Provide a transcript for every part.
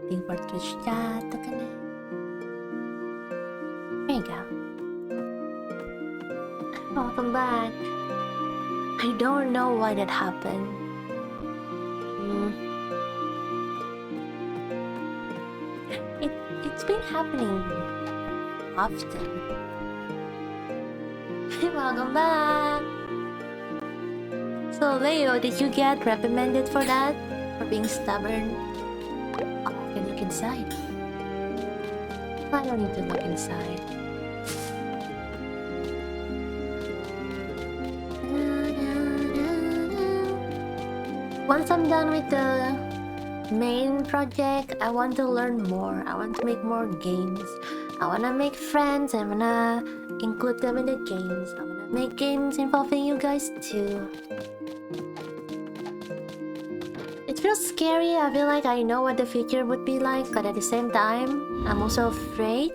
waiting for Twitch chat to connect. There you go. Welcome back. I don't know why that happened. It's been happening often. Welcome back. So Leo, did you get reprimanded for that? For being stubborn? Oh, I can look inside. I don't need to look inside. Once I'm done with the main project, I want to learn more. I want to make more games. I want to make friends. I want to include them in the games. I want to make games involving you guys too. It feels scary. I feel like I know what the future would be like, but at the same time, I'm also afraid.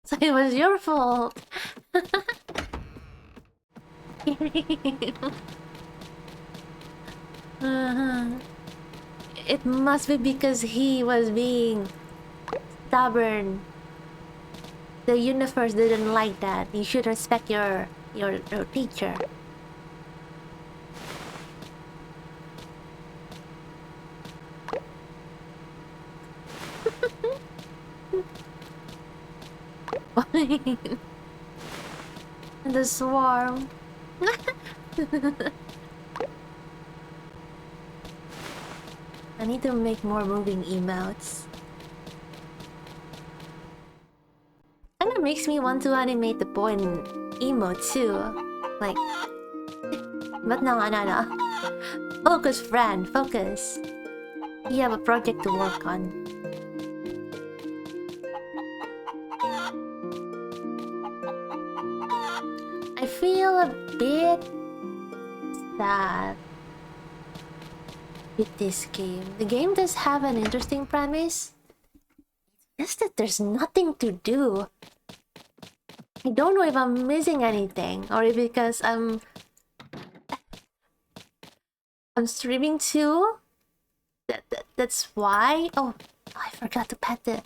So it was your fault. It must be because he was being stubborn. The universe didn't like that. You should respect your teacher. The swarm. I need to make more moving emotes. And it makes me want to animate the boy in emote too. Like... But no. Focus, friend, focus. You have a project to work on. I feel a bit sad with this game. The game does have an interesting premise. It's just that there's nothing to do. I don't know if I'm missing anything or if because I'm streaming too. That's why. Oh, I forgot to pet them.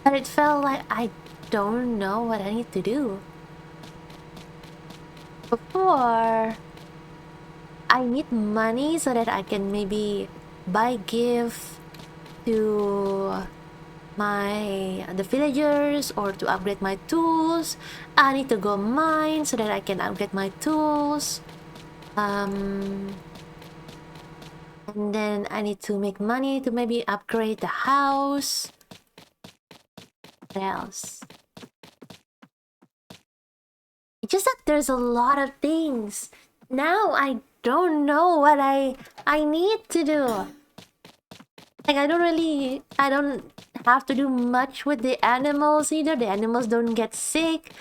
But it felt like I don't know what I need to do. Before, I need money so that I can maybe buy gift to the villagers or to upgrade my tools. I need to go mine so that I can upgrade my tools. And then I need to make money to maybe upgrade the house. What else? It's just that there's a lot of things. Now I don't know what I need to do. Like I don't have to do much with the animals either. The animals don't get sick.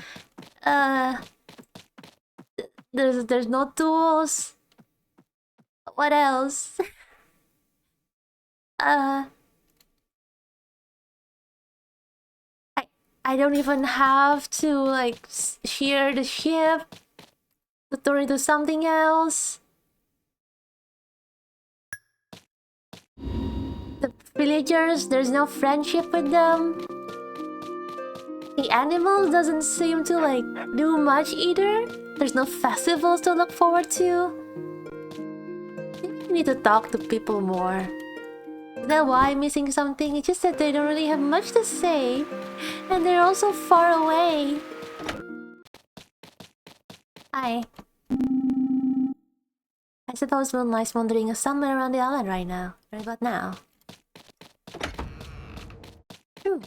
There's no tools. What else? I don't even have to like shear the ship to turn into something else. The villagers, there's no friendship with them. The animals doesn't seem to like do much either. There's no festivals to look forward to. I need to talk to people more. Is that why I'm missing something? It's just that they don't really have much to say. And they're also far away. Hi. I suppose Moonlight's wandering somewhere around the island right now. Right about now. True.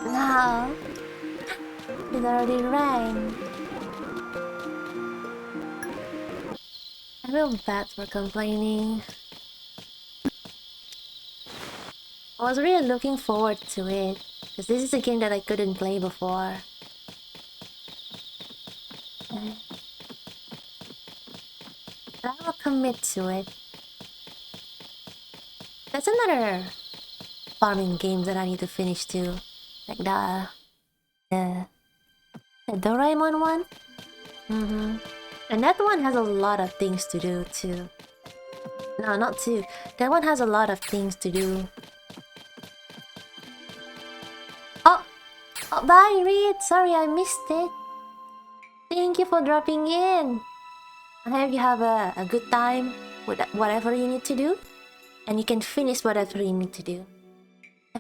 Now, it already rang. I feel bad for complaining. I was really looking forward to it, because this is a game that I couldn't play before. But I will commit to it. That's another farming games that I need to finish too. Like the Doraemon one. And that one has a lot of things to do too. No, not two. That one has a lot of things to do. Oh, bye, Reed. Sorry, I missed it. Thank you for dropping in. I hope you have a good time with whatever you need to do, and you can finish whatever you need to do.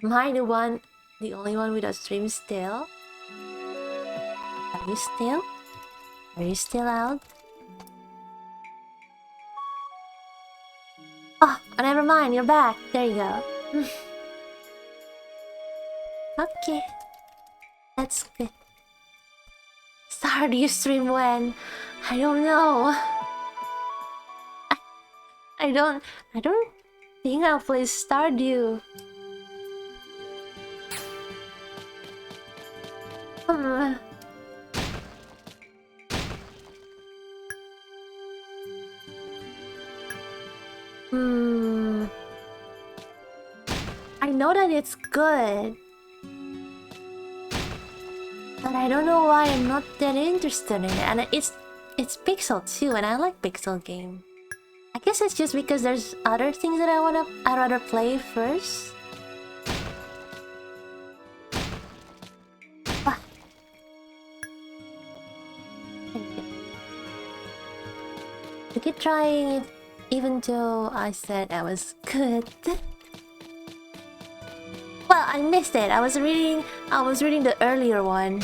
Am I the only one with a stream still? Are you still? Are you still out? Oh, never mind. You're back. There you go. Okay, that's good. Start you stream when? I don't know. I don't think I'll play Stardew. I know that it's good, but I don't know why I'm not that interested in it. And it's Pixel too, and I like Pixel game. I guess it's just because there's other things that I'd rather play first. I keep trying it, even though I said I was good. Well, I missed it. I was reading the earlier one.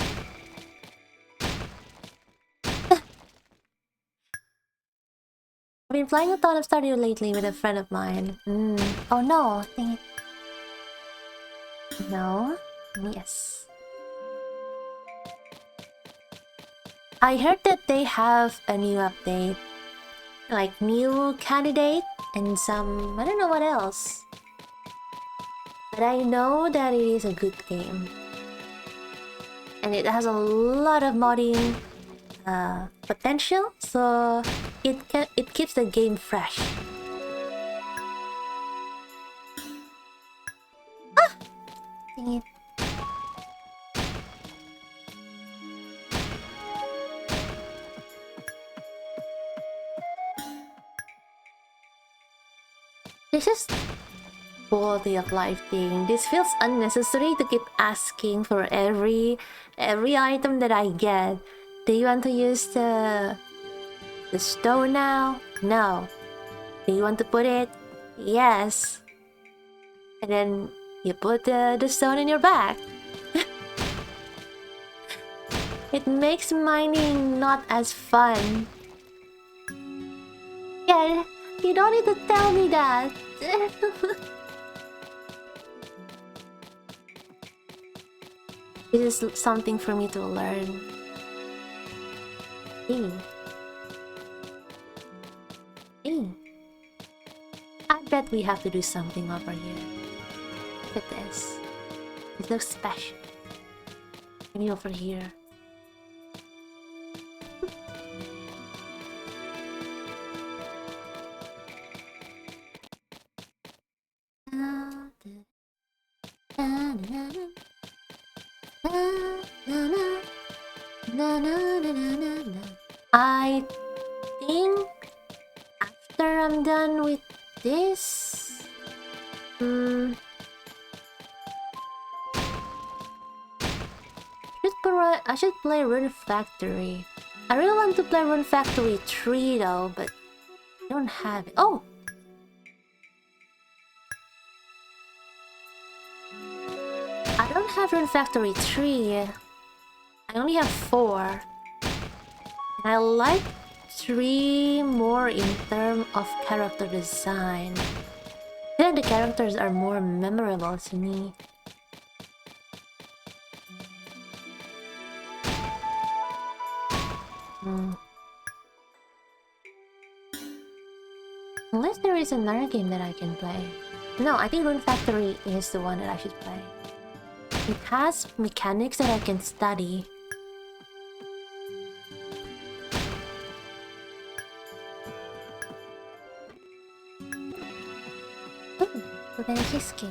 I've been playing a ton of Stardew lately with a friend of mine. Oh no, dang it. No? Yes. I heard that they have a new update. Like new candidate and some... I don't know what else. But I know that it is a good game. And it has a lot of modding potential, so it keeps the game fresh. Ah! Dang it. This is quality of life thing. This feels unnecessary to keep asking for every item that I get. Do you want to use the stone now? No. Do you want to put it? Yes. And then you put the stone in your bag. It makes mining not as fun. Yeah, you don't need to tell me that. This is something for me to learn. I bet we have to do something over here. Look at this. It looks special. Maybe over here. I think after I'm done with this, I should play Rune Factory. I really want to play Rune Factory 3 though, but I don't have it. Oh! I don't have Rune Factory 3. I only have 4. And I like 3 more in terms of character design. I feel like the characters are more memorable to me. Unless there is another game that I can play. No, I think Rune Factory is the one that I should play. It has mechanics that I can study. Ooh, cheesecake.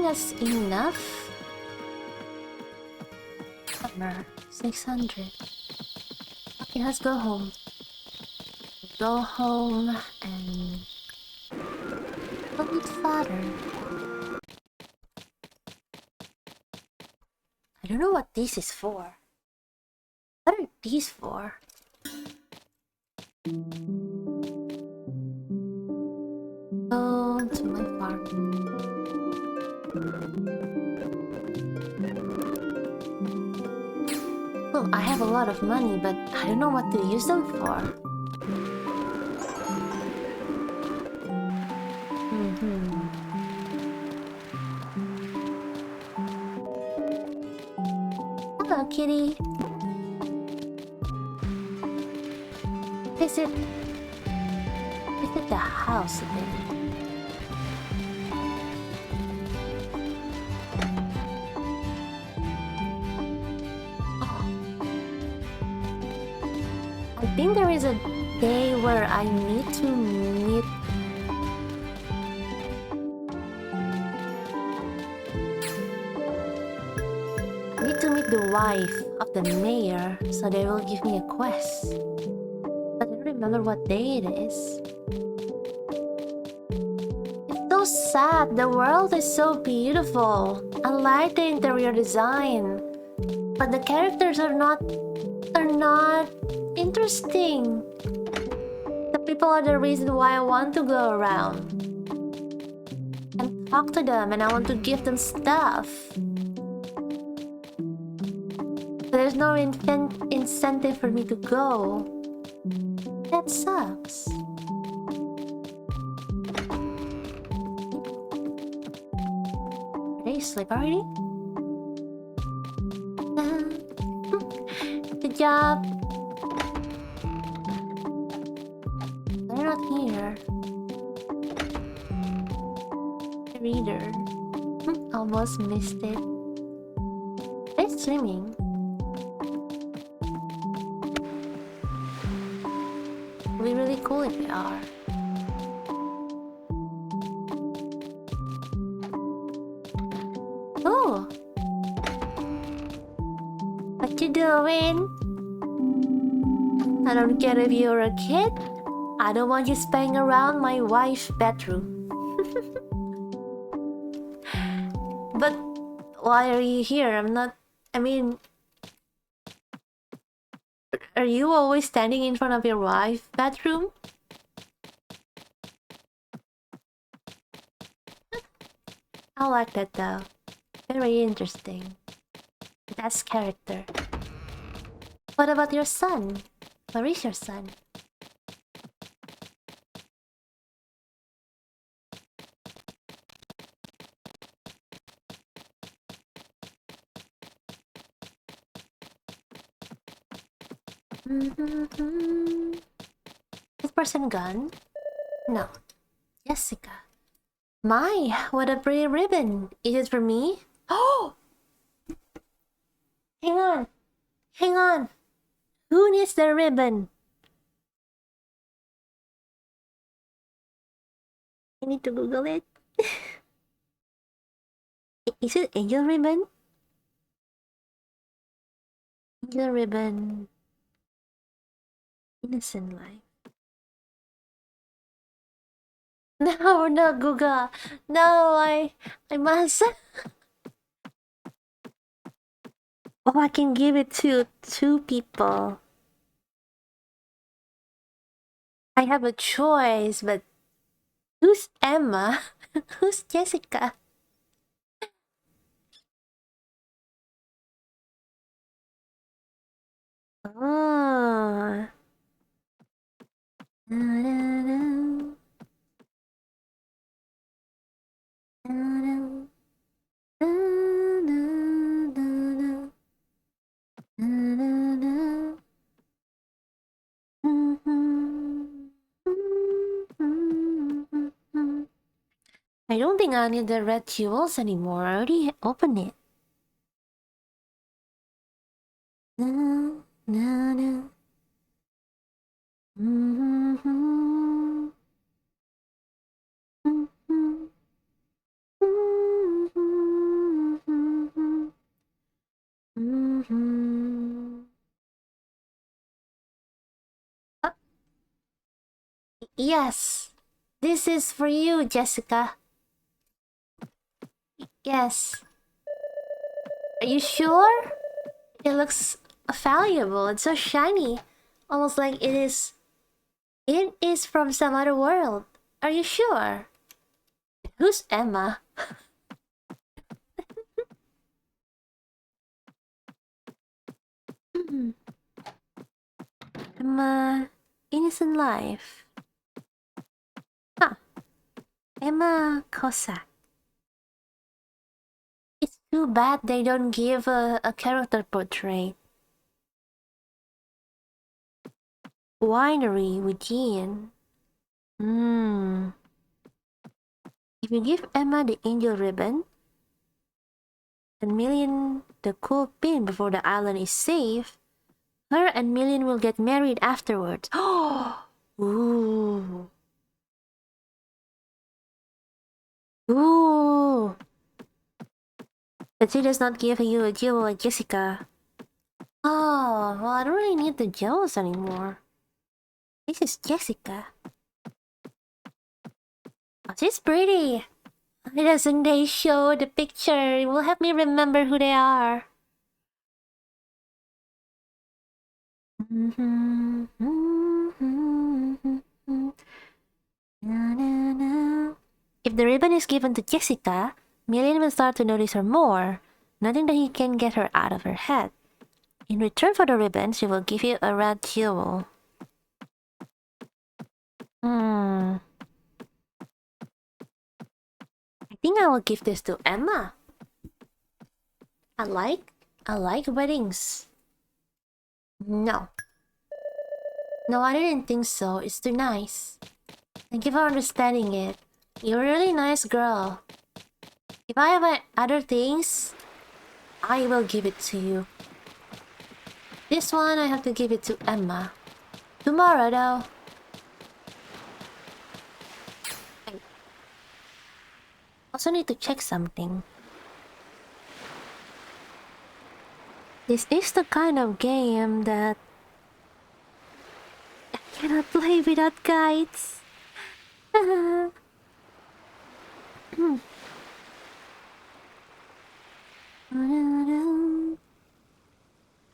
think that's enough. Hammer, 600. Okay, let's go home. Go home and go meet father. I don't know what this is for. What are these for? Go to my farm. Well, I have a lot of money, but I don't know what to use them for. Hello, kitty. Visit the house a bit. I think there is a day where I need to meet. I need to meet the wife of the mayor, so they will give me a quest. But I don't remember what day it is. It's so sad. The world is so beautiful. I like the interior design, but the characters are not interesting. The people are the reason why I want to go around and talk to them, and I want to give them stuff. But there's no incentive for me to go. That sucks. Are they asleep already? Good job. They're not here. Reader. Almost missed it. They're swimming. It'd be really cool if they are. Oh! What you doing? I don't care if you're a kid. I don't want you spying around my wife's bedroom. But why are you here? I mean, are you always standing in front of your wife's bedroom? I like that though. Very interesting. That's character. What about your son? Where is your son? This person gone? No. Jessica. My, what a pretty ribbon. Is it for me? Oh! Hang on. Hang on. Who needs the ribbon? I need to Google it. Is it angel ribbon? Angel ribbon. Innocent life. No, no, Google. No, I must. Oh, I can give it to 2 people. I have a choice, but who's Emma? Who's Jessica? Oh. I don't think I need the red jewels anymore. I already opened it. Yes. This is for you, Jessica. Yes. Are you sure? It looks valuable. It's so shiny. Almost like it is... It is from some other world. Are you sure? Who's Emma? Emma... Innocent Life. Huh. Emma Cossack. It's too bad they don't give a character portrait. Winery with Jean. If you give Emma the angel ribbon, and Million the cool pin before the island is safe, her and Million will get married afterwards. Ooh. Ooh. But she does not give you a jewel like Jessica. Oh, well, I don't really need the jewels anymore. This is Jessica. Oh, she's pretty. Why doesn't they show the picture? It will help me remember who they are. If the ribbon is given to Jessica, Million will start to notice her more, noting that he can get her out of her head. In return for the ribbon, she will give you a red jewel. I think I will give this to Emma. I like weddings. No. No, I didn't think so. It's too nice. Thank you for understanding it. You're a really nice girl. If I have other things, I will give it to you. This one, I have to give it to Emma. Tomorrow, though. I also need to check something. This is the kind of game that I cannot play without guides.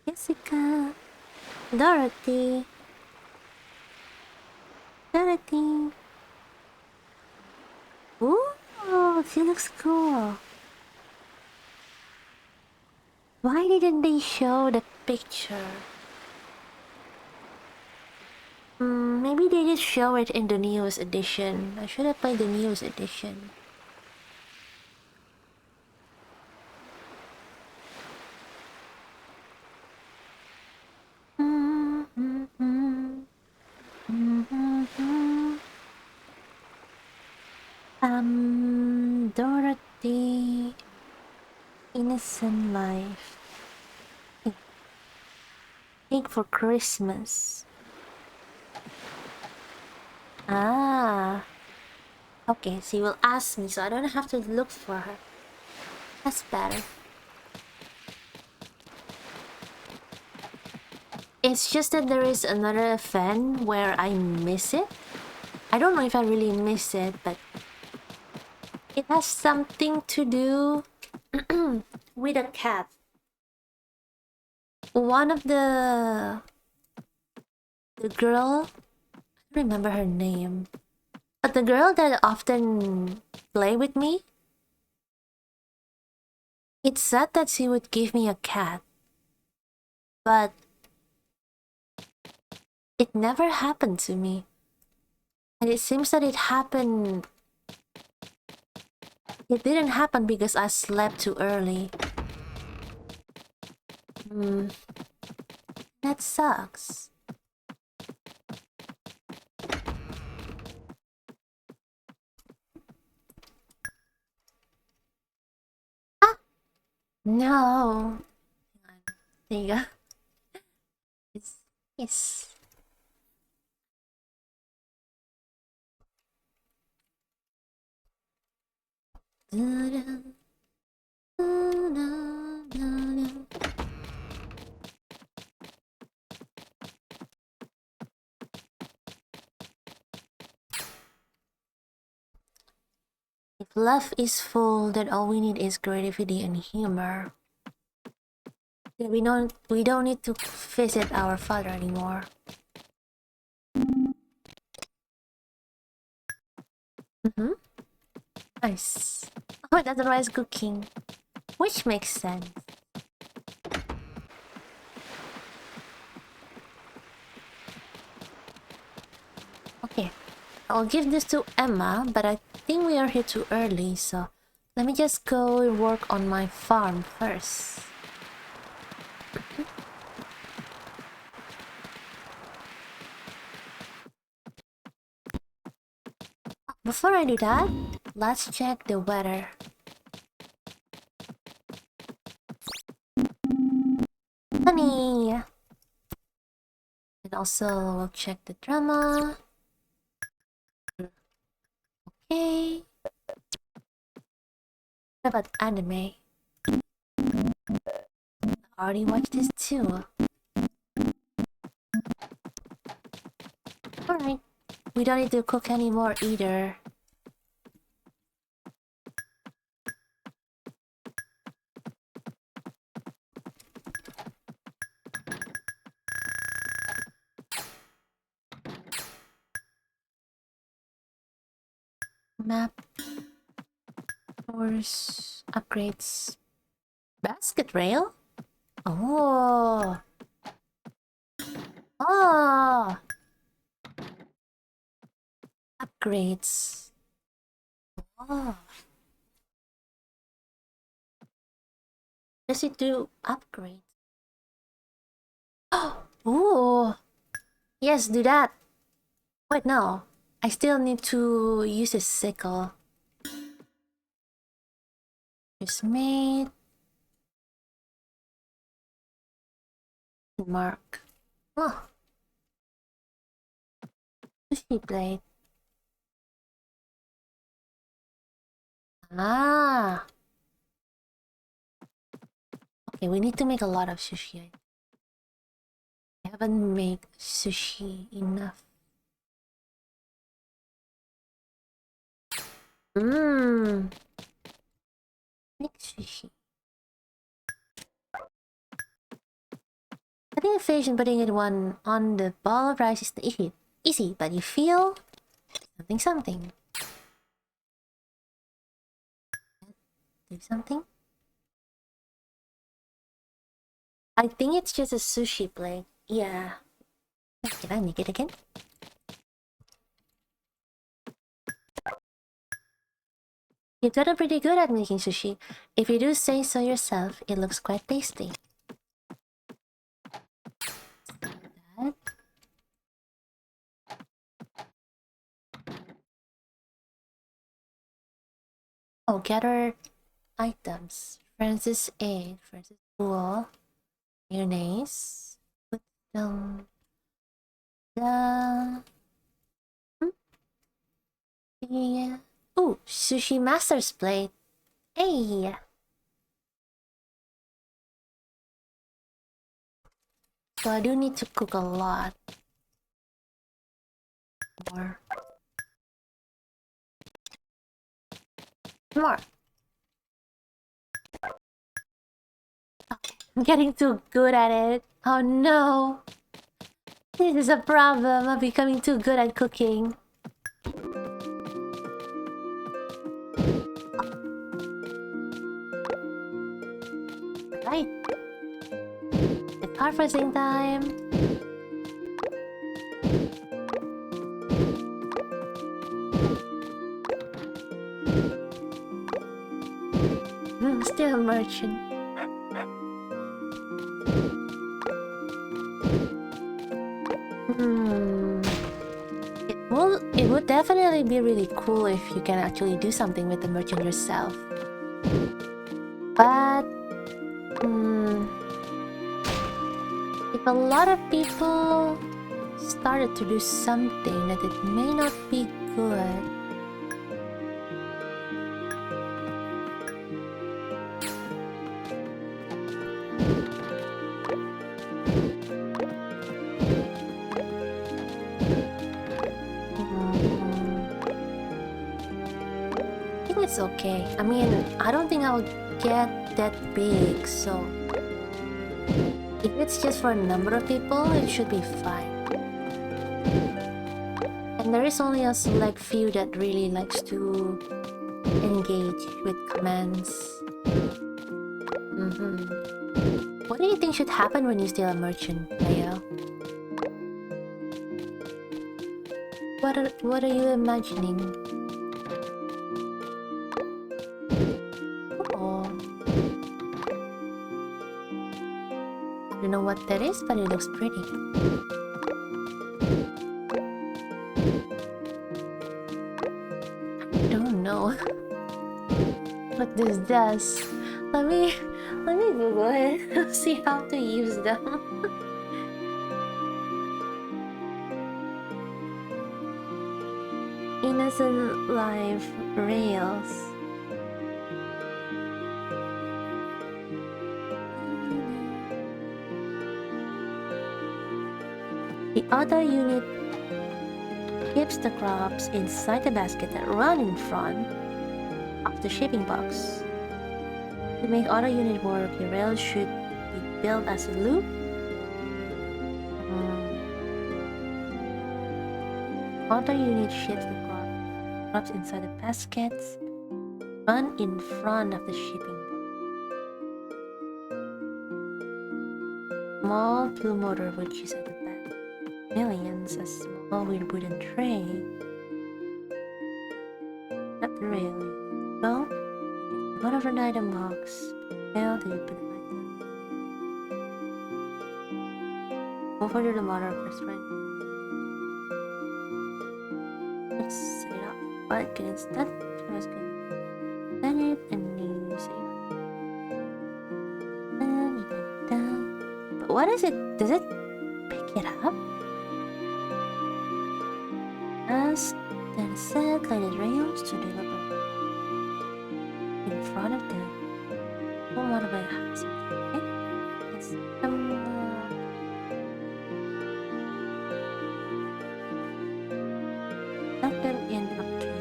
Jessica, Dorothy. Ooh, she looks cool. Why didn't they show the picture? Maybe they just show it in the newest edition. I should have played the newest edition. Dorothy... Innocent Life. Cake for Christmas. Ah. Okay, she will ask me, so I don't have to look for her. That's better. It's just that there is another fan where I miss it. I don't know if I really miss it, but it has something to do with a cat. One of the girl, I don't remember her name, but the girl that often play with me, it said that she would give me a cat, but it never happened to me. And it seems that it didn't happen because I slept too early. That sucks. Ah! No. There you go. Yes. life is full, then all we need is creativity and humor. Yeah, we don't need to visit our father anymore. Nice. Oh, that's rice cooking, which makes sense. Okay, I'll give this to Emma, but I think we are here too early, so let me just go and work on my farm first. Before I do that, let's check the weather. Honey! And also we'll check the drama. Okay. What about anime? I already watched this too. Alright. We don't need to cook anymore either. Map. Stores. Upgrades. Basket rail? Oh. Oh. Upgrades. Oh. Does it do upgrades? Oh. Yes, do that. Wait, no. I still need to use a sickle. Just made. Mark. Oh. Sushi blade. Ah. Okay, we need to make a lot of sushi. I haven't made sushi enough. Mmm. Make sushi. I think the fish and putting it one on the ball of rice is the issue. Easy, but you feel something. Do something? I think it's just a sushi plate. Yeah. Can I make it again? You've gotten pretty good at making sushi. If you do say so yourself, it looks quite tasty. That. Oh, gather items. Francis A. Francis Pool. Mayonnaise. Put them. The. Yeah. Ooh, Sushi Master's plate. Hey! So I do need to cook a lot more. More. Okay, I'm getting too good at it. Oh no! This is a problem. I'm becoming too good at cooking. Right. It's harvesting time. Still a merchant. It would definitely be really cool if you can actually do something with the merchant yourself. But if a lot of people started to do something that it may not be good. is okay. I mean, I don't think I'll get that big, so if it's just for a number of people, it should be fine. And there is only a select few that really likes to engage with commands. What do you think should happen when you steal a merchant, Leo? What are you imagining? Oh, I don't know what that is, but it looks pretty. I don't know what this does. Let me Google it. See how to use them. Innocent Live Rails. The other unit keeps the crops inside the basket that run in front of the shipping box. To make other unit work, the rail should be built as a loop. Other unit ships the crops inside the baskets, run in front of the shipping box. Small blue motor which is at the back. Millions, a small wooden tray. Not really. Well, one of an item box. Fail to open the item. Go for the motor first, right? Let's set it up. But get it done. I was gonna set it and then set it up. But what is it? Does it pick it up? As then set lighted rails to deliver in front of them. Don't want to buy a house. Okay? Let's let them in up to you.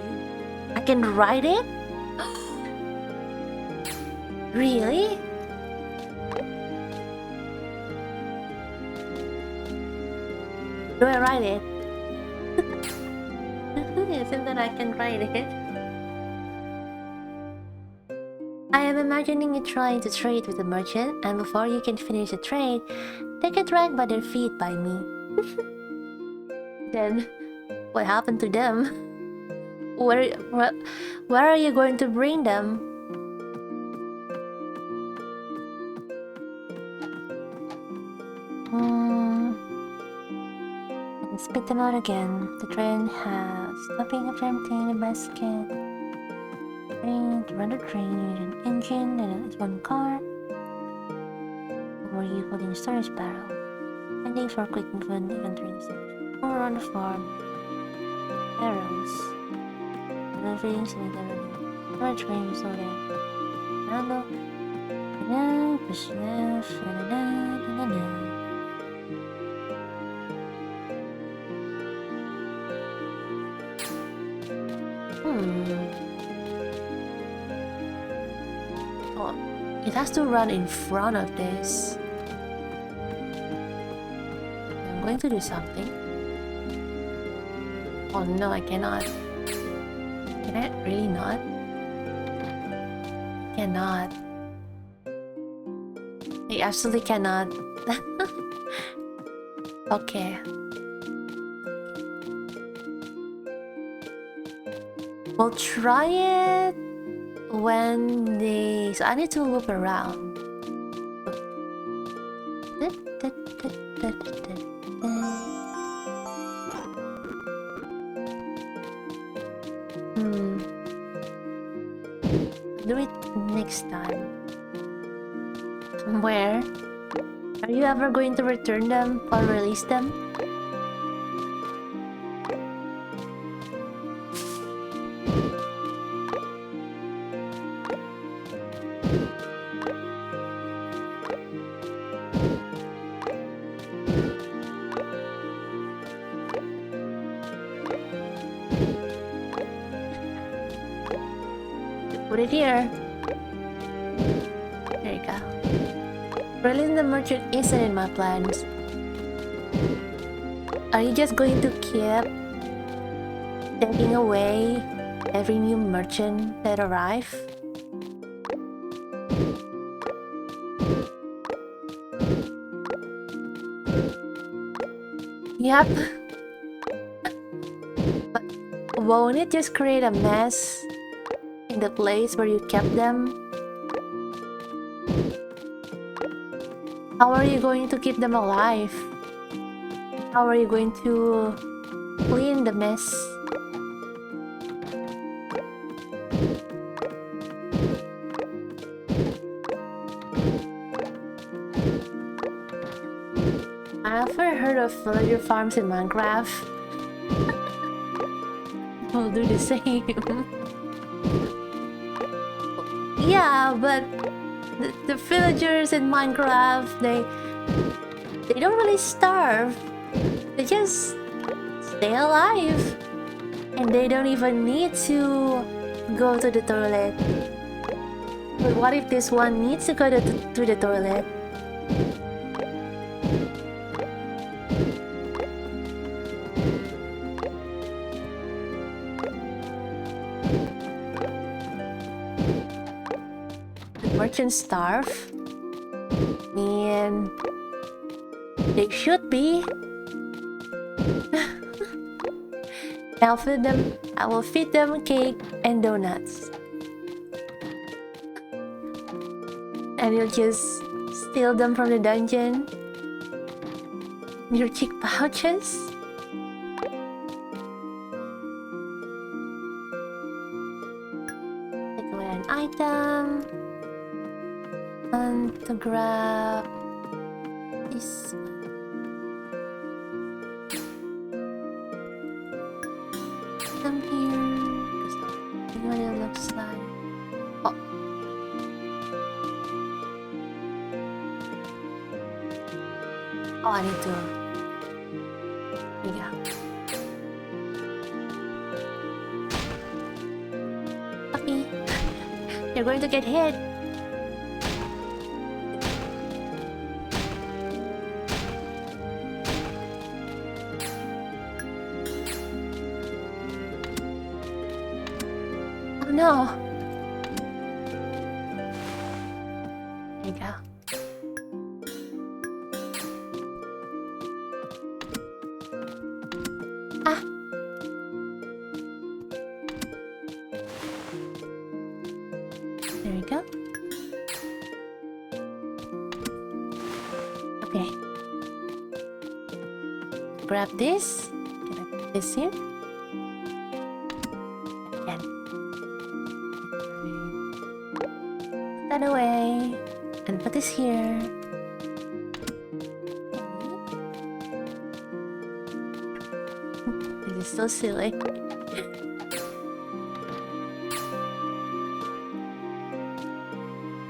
I can ride it? Really? Do I ride it? Isn't that I can ride it? I am imagining you trying to trade with a merchant, and before you can finish the trade, they get dragged by their feet by me. Then, what happened to them? Where are you going to bring them? And spit them out again. The train has nothing after emptying the basket. To run the train, you need an engine, and it's one car. Or you holding a storage barrel. Ending for quick movement, inventory section. Or on the farm. Arrows. Delivery, semi-delivery. Large train, so there. Handle. Push left. Oh, it has to run in front of this. I'm going to do something. Oh no, I cannot. Can I really not? Cannot. I absolutely cannot. Okay. We'll try it when they... So I need to loop around. Do it next time. Where? Are you ever going to return them or release them? it here. There you go. Releasing the merchant isn't in my plans. Are you just going to keep taking away every new merchant that arrive? Yep. But won't it just create a mess in the place where you kept them? How are you going to keep them alive? How are you going to clean the mess? I've never heard of villager farms in Minecraft. We'll do the same. Yeah, but the villagers in Minecraft, they don't really starve. They just stay alive. And they don't even need to go to the toilet. But what if this one needs to go to the toilet? Merchants starve? And they should be. I will feed them cake and donuts. And you'll just steal them from the dungeon. Your cheek pouches? Take away an item. And to grab this one. Come here. This is what it looks like. Oh. Oh, I need to. Yeah. Puppy. You're going to get hit. No. There you go. Ah. There you go. Okay. Grab this. Can I put this here? That away and put this here. This is so silly.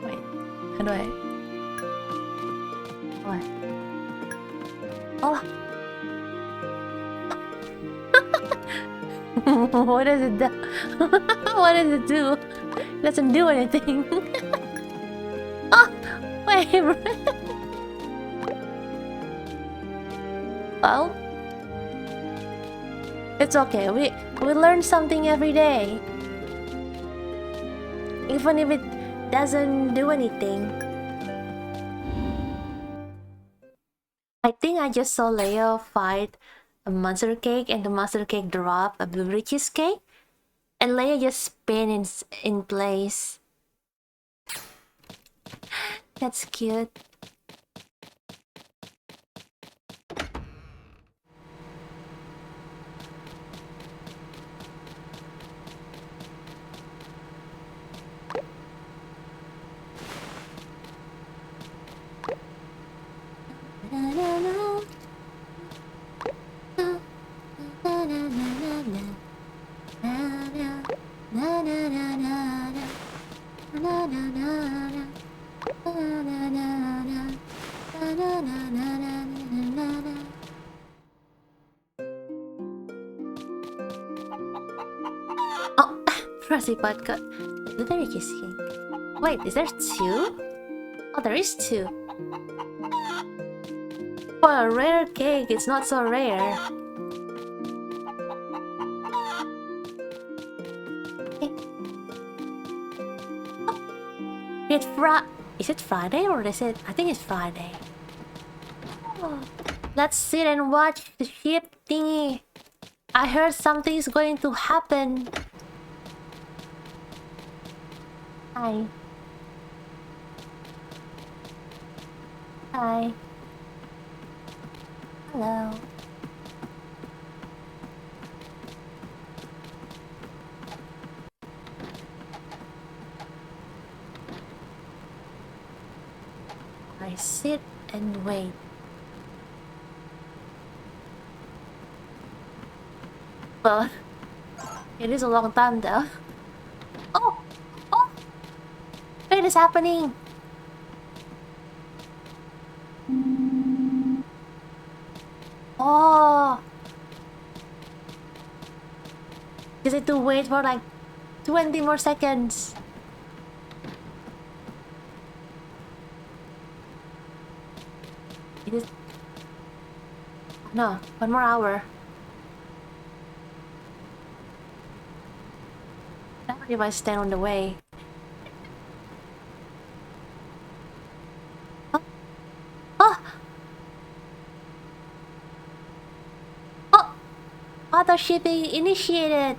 Wait, how do I? What? Oh! What does it do? What does it do? It doesn't do anything. Oh, wait. Well, it's okay. We learn something every day, even if it doesn't do anything. I think I just saw Leo fight a monster cake, and the monster cake drop a blueberry cheesecake, and Leo just spin in place. That's cute. Oh, Frosty Podcast. Blueberry cheesecake. Wait, is there two? Oh, there is two. For a rare cake, it's not so rare. Okay. Oh. Is it Friday or is it? I think it's Friday. Oh. Let's sit and watch the ship thingy. I heard something's going to happen. Hi. Hi. Hello. I sit and wait. Well, it is a long time though. Oh! Oh! What is happening? Oh! Is it to wait for like 20 more seconds? It is... No, 1 more hour. Not if I stand on the way. Oh! Oh! Oh! Auto shipping initiated!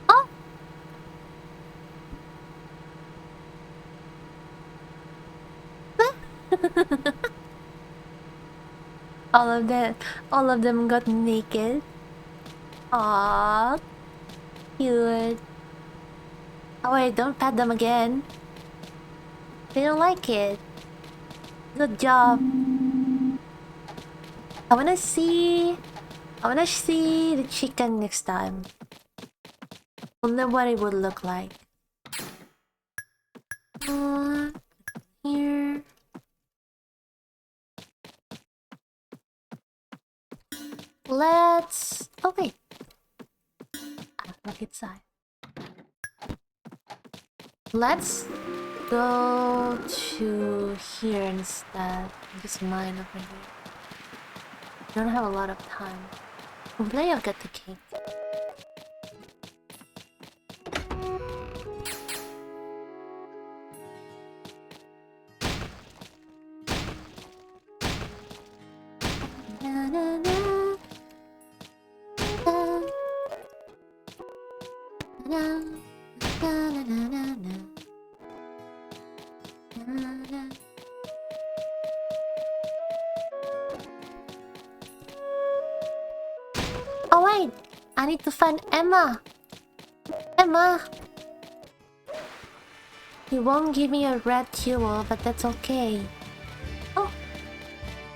Oh! All of them got naked. Aww, cute. Oh wait, don't pet them again. They don't like it. Good job. I wanna see the chicken next time. Wonder what it would look like. Here. Let's... Oh wait. Look inside. Let's go to here instead. Just mine over here. Don't have a lot of time. Hopefully I'll get the cake. Na, na, na. Na, na, na, na, na, na. Na, na. Oh wait, I need to find Emma. Emma. He won't give me a red jewel, but that's okay. Oh,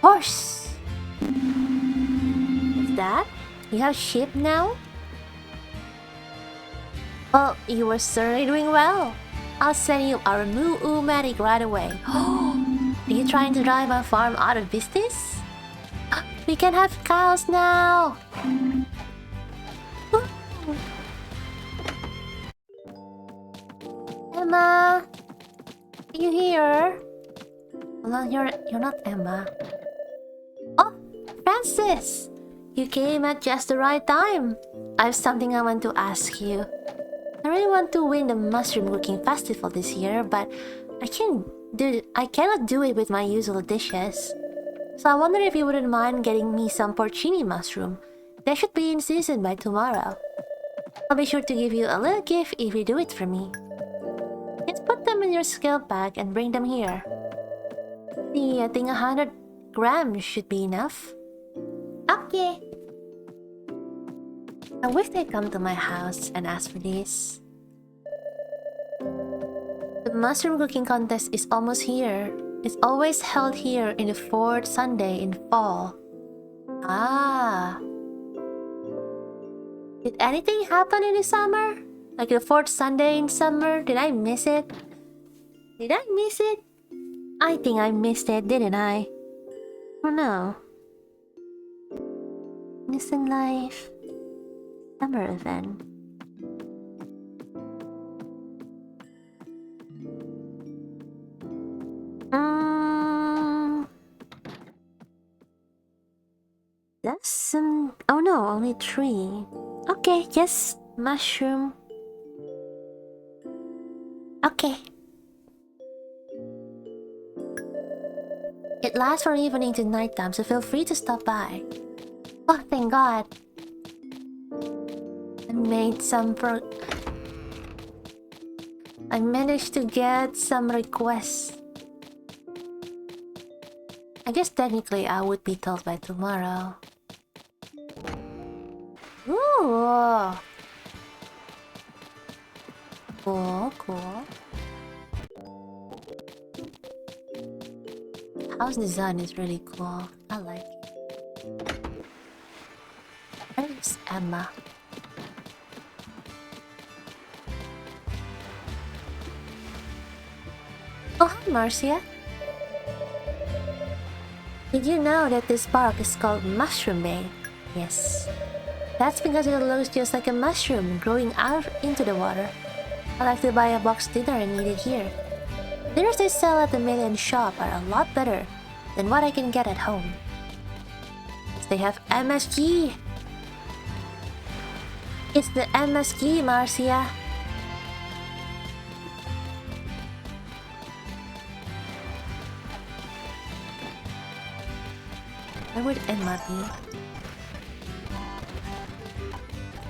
horse. What's that? You have sheep now? Well, you were certainly doing well. I'll send you our new medic right away. Are you trying to drive our farm out of business? We can have cows now. Emma, are you here? Well, you're not Emma. Oh, Francis, you came at just the right time. I have something I want to ask you. I really want to win the mushroom cooking festival this year, but I cannot do it with my usual dishes. So I wonder if you wouldn't mind getting me some porcini mushroom. They should be in season by tomorrow. I'll be sure to give you a little gift if you do it for me. Just put them in your skill bag and bring them here. See, I think 100 grams should be enough. Okay. I wish they'd come to my house and ask for this. The mushroom cooking contest is almost here. It's always held here in the 4th Sunday in fall. Ah. Did anything happen in the summer? Like the 4th Sunday in summer? Did I miss it? Did I miss it? I think I missed it, didn't I? Oh no. Innocent Life. Summer event. Some... Oh no, only 3. Okay, yes, mushroom. Okay. It lasts from evening to nighttime, so feel free to stop by. Oh, thank God. I made some I managed to get some requests. I guess technically I would be told by tomorrow. Ooh. Cool, cool. House design is really cool. I like it. Where's Emma? Oh, hi, Marcia. Did you know that this park is called Mushroom Bay? Yes. That's because it looks just like a mushroom growing out into the water. I like to buy a box dinner and eat it here. Dinners they sell at the Million Shop are a lot better than what I can get at home. They have MSG! It's the MSG, Marcia! Where would Emma be?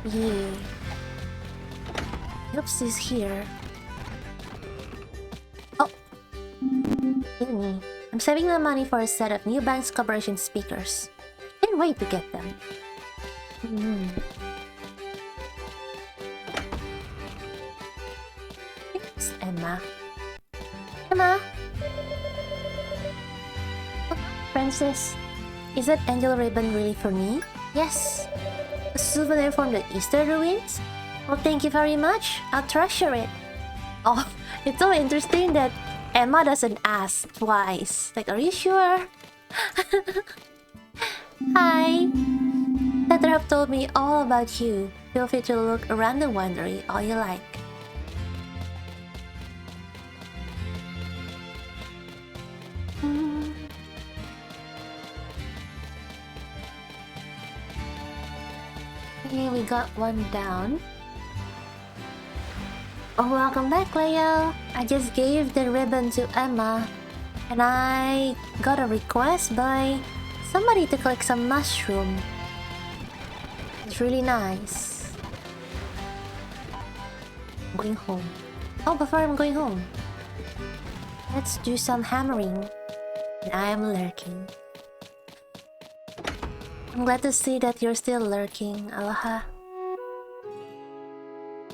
Yeah. Oops, is here. Oh! Uni. I'm saving the money for a set of New Banks Corporation speakers. Can't wait to get them. It's Emma. Emma! Oh, Francis, is that angel ribbon really for me? Yes. A souvenir from the Easter ruins? Well, thank you very much. I'll treasure it. Oh, it's so interesting that Emma doesn't ask twice. Like, are you sure? Hi. Tether have told me all about you. Feel free to look around the winery all you like. Okay, we got one down. Oh, welcome back, Leo. I just gave the ribbon to Emma, and I got a request by somebody to collect some mushroom. It's really nice. I'm going home. Oh, before I'm going home, let's do some hammering. And I am lurking. I'm glad to see that you're still lurking, Aloha.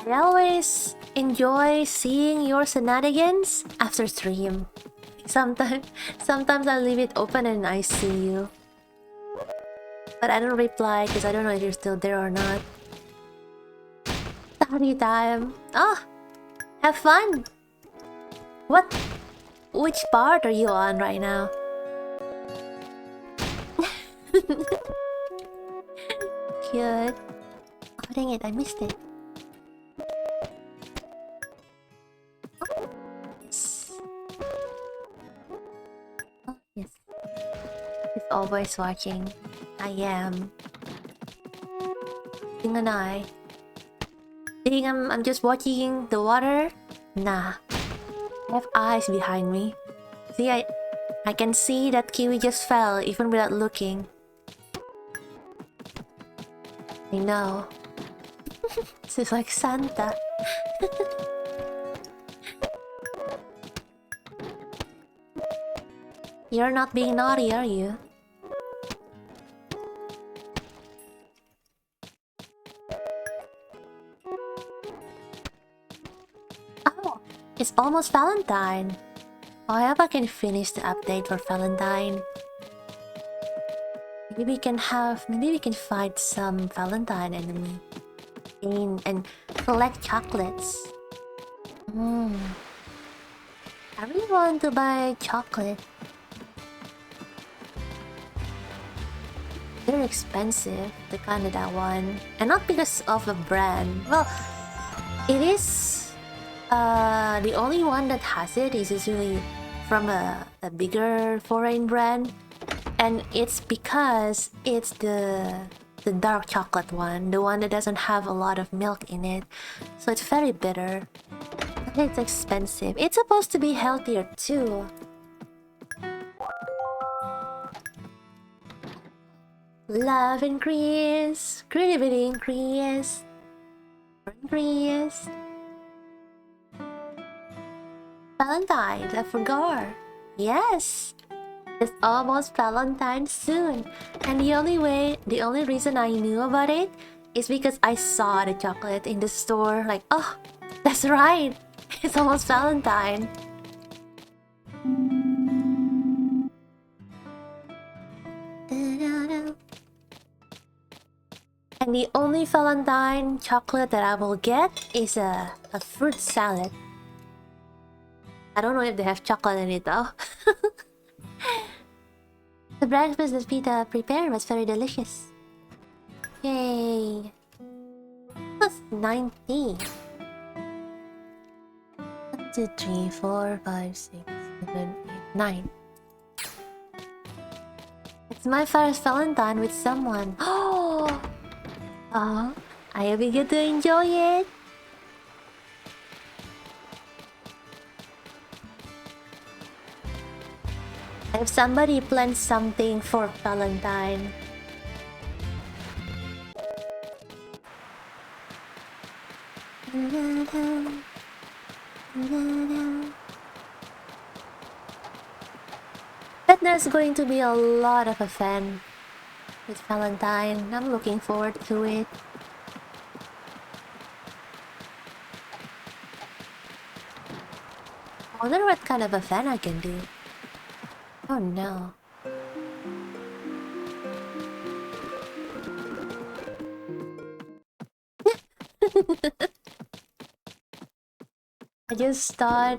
I always enjoy seeing your shenanigans after stream. Sometimes I leave it open and I see you. But I don't reply because I don't know if you're still there or not. Study time. Oh! Have fun! Which part are you on right now? Cute. Oh dang it, I missed it. Oh, yes. He's always watching. I am. Think an eye. Think I'm just watching the water? Nah. I have eyes behind me. See, I can see that Kiwi just fell even without looking. I know. This is like Santa. You're not being naughty, are you? Oh, it's almost Valentine. I hope I can finish the update for Valentine. Maybe we can fight some Valentine enemy. And collect chocolates. I really want to buy chocolate. They're expensive, the Canada one. And not because of the brand. Well, it is... the only one that has it is usually from a bigger foreign brand. And it's because it's the dark chocolate one, the one that doesn't have a lot of milk in it. So it's very bitter. And it's expensive. It's supposed to be healthier too. Love increase, creativity increase, increase. Valentine's, I forgot. Yes, it's almost Valentine's soon. And the only reason I knew about it is because I saw the chocolate in the store. Like, oh, that's right. It's almost Valentine. And the only Valentine chocolate that I will get is a fruit salad. I don't know if they have chocolate in it though. The breakfast that Pita prepared was very delicious. Yay! Plus 19. 1, 2, 3, 4, 5, 6, 7, 8, 9. It's my first Valentine with someone. Oh! I hope you get to enjoy it. If somebody plans something for Valentine. But there's going to be a lot of a fan with Valentine. I'm looking forward to it. I wonder what kind of a fan I can do. Oh no. I just thought,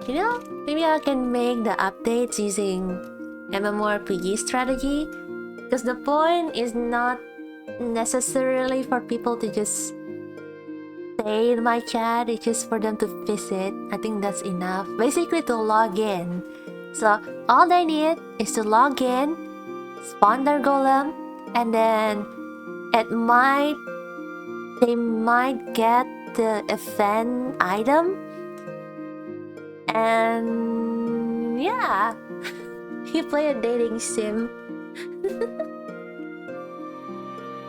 you know, maybe I can make the updates using MMORPG strategy. Because the point is not necessarily for people to just stay in my chat, it's just for them to visit. I think that's enough. Basically to log in. So all they need is to log in, spawn their golem, and then they might get the event item. And yeah, you play a dating sim.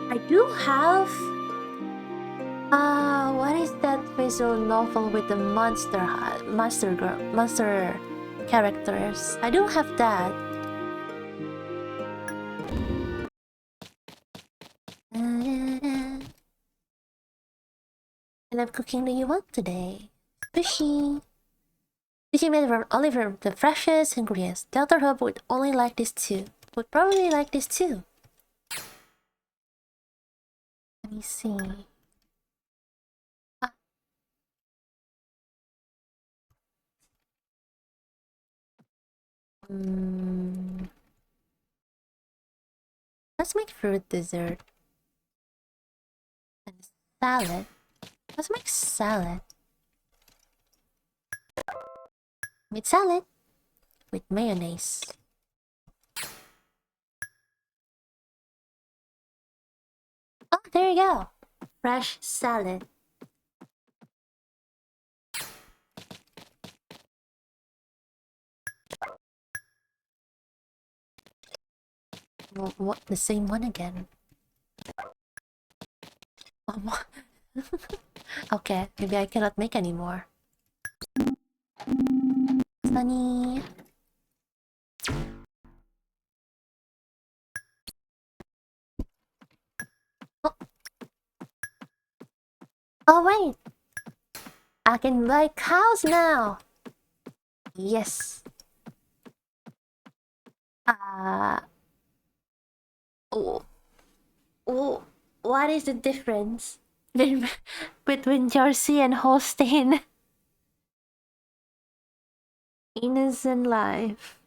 I do have what is that visual novel with the monster characters? I do have that. And I'm cooking do you want today? Sushi. Sushi made from only from the freshest ingredients. Dr. Hope would only like this too. Would probably like this too. Let me see. Let's make fruit dessert. And salad. Let's make salad. With salad. With mayonnaise. Oh, there you go. Fresh salad. What? The same one again? Okay, maybe I cannot make anymore. Sunny. Oh wait! I can buy cows now! Yes. Oh, what is the difference between Jersey and Holstein? Innocent life.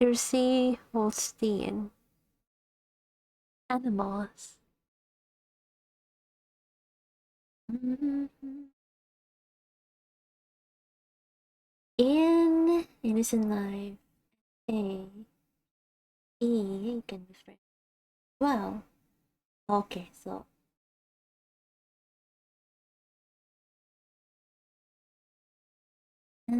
Jersey, Holstein. Animals. In Innocent life. A. E can be friend. Well, okay, so I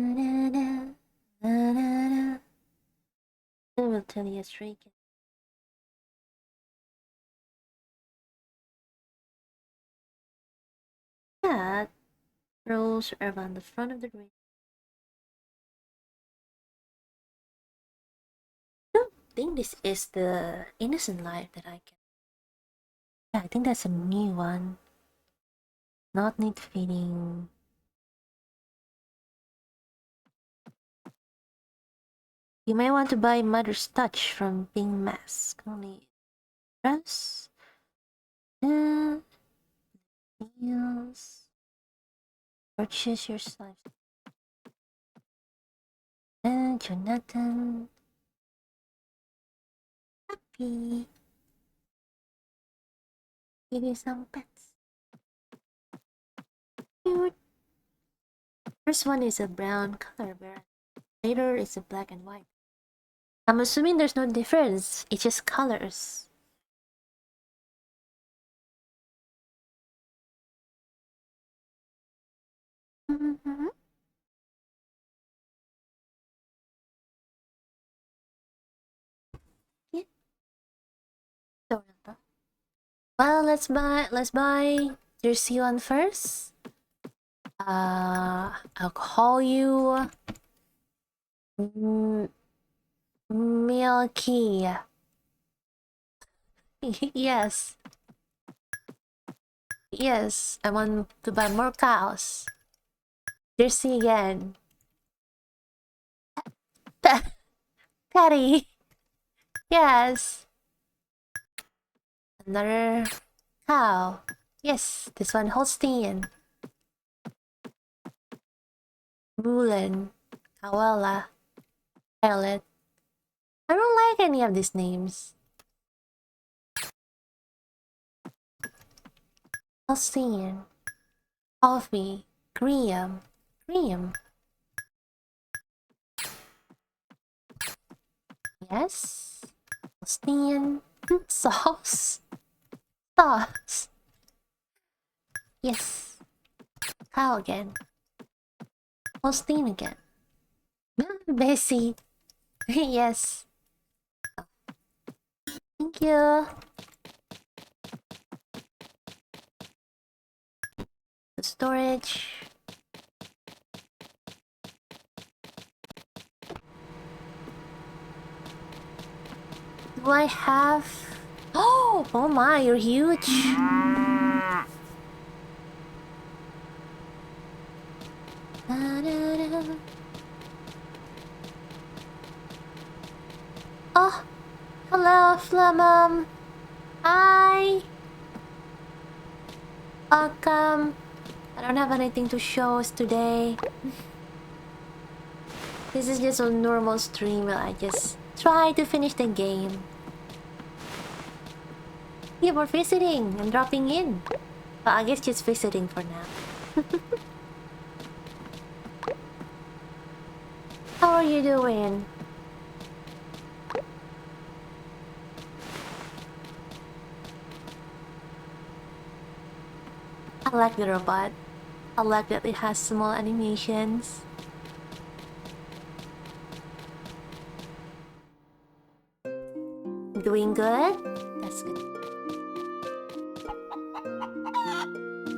will tell you a stray cat rolls around the front of the ring. I don't think this is the innocent life that I can. Yeah, I think that's a new one. Not need feeding. You may want to buy Mother's Touch from Pink Mask. Only dress. Meals. Purchase your slime. And Jonathan. Happy. Give you some pets. Cute. First one is a brown color, where later is a black and white. I'm assuming there's no difference. It's just colors. Mm-hmm. Yeah. Don't remember. Well, let's buy Jersey one first. I'll call you Milky. Yes. Yes, I want to buy more cows. Jersey again. Patty. Yes. Another cow. Yes, this one Holstein. Mulan. Kawala. Violet. I don't like any of these names. Holstein. Coffee. Graham. Graham. Yes. Holstein. Sauce. Sauce. Yes. Cow again. Holstein again. Bessie. Yes. Thank you. The storage. Do I have... Oh my, you're huge. Oh, hello, Flamum. Hi. Welcome. I don't have anything to show us today. This is just a normal stream where I just try to finish the game. Yeah, we're visiting and dropping in. Well, I guess just visiting for now. How are you doing? I like the robot. I like that it has small animations. Doing good? That's good.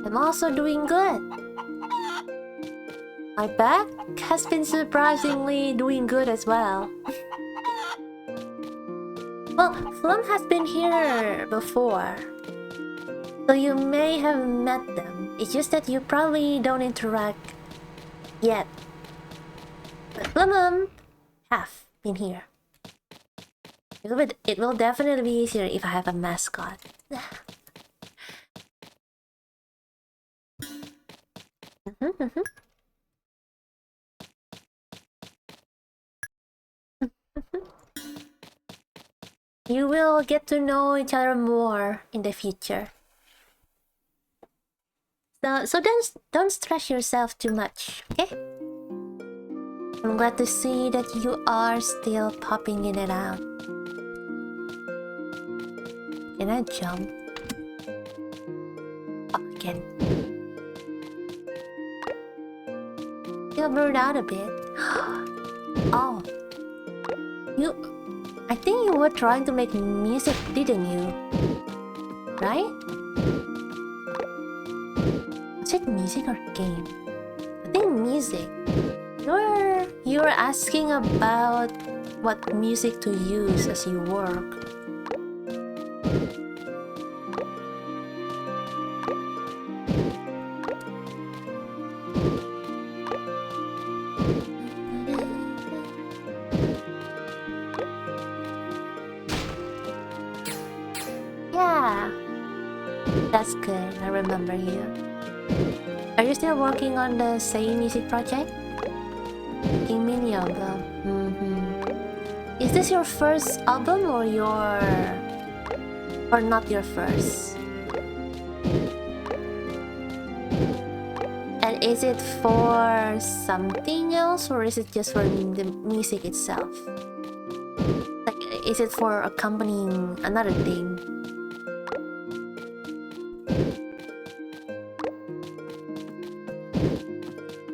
I'm also doing good. My back has been surprisingly doing good as well. Well, Flum has been here before, so you may have met them. It's just that you probably don't interact yet. But Flum have been here. It will definitely be easier if I have a mascot. You will get to know each other more in the future. So don't stress yourself too much, okay? I'm glad to see that you are still popping in and out. Can I jump? Oh, again. You'll burn out a bit. Oh. I think you were trying to make music, didn't you? Right? Was it music or game? I think music. You're asking about what music to use as you work. Yeah, that's good. I remember you. Are you still working on the Say music project? Making mini album. Is this your first album or not your first? And is it for something else or is it just for the music itself? Like, is it for accompanying another thing?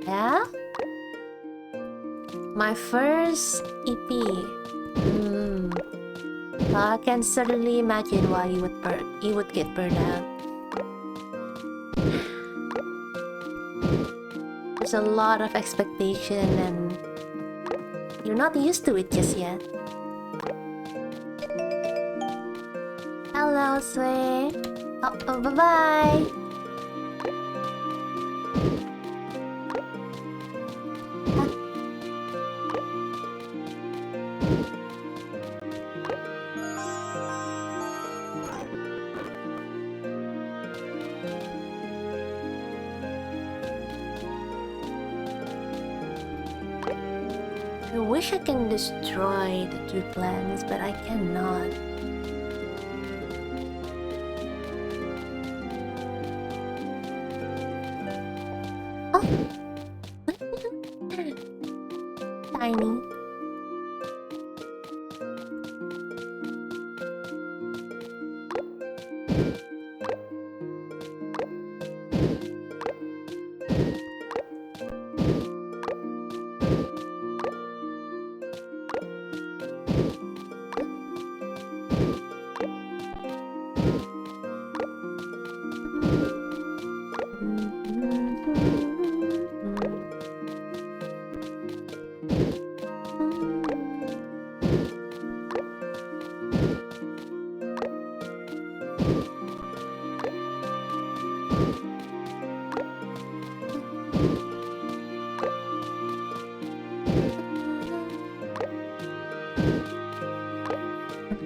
Yeah? My first EP. I can certainly imagine why you would get burned out. There's a lot of expectation and you're not used to it just yet. Hello, Sway. Oh, bye-bye. I wish I can destroy the 2 planets, but I cannot. Oh! Tiny.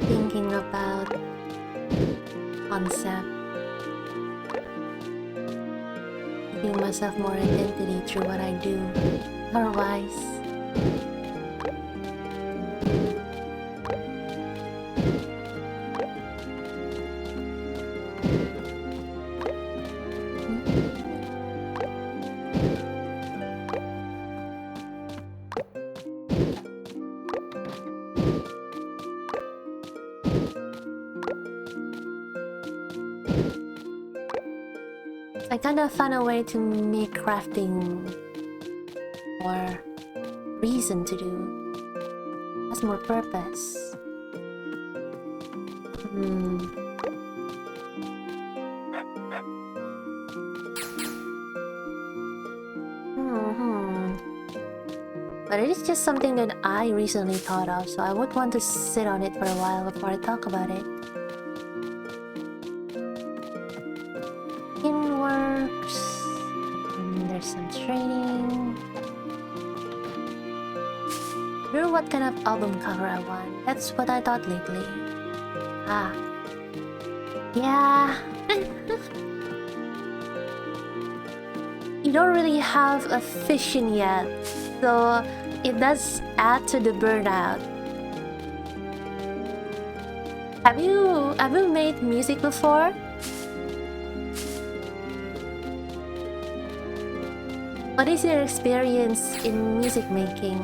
Thinking about concept, giving myself more identity through what I do. Otherwise, I kind of found a way to make crafting more reason to do. Has more purpose. But it is just something that I recently thought of, so I would want to sit on it for a while before I talk about it. Works. There's some training. Remember what kind of album cover I want? That's what I thought lately. Ah. Yeah. You don't really have a vision yet, so it does add to the burnout. Have you made music before? What is your experience in music making?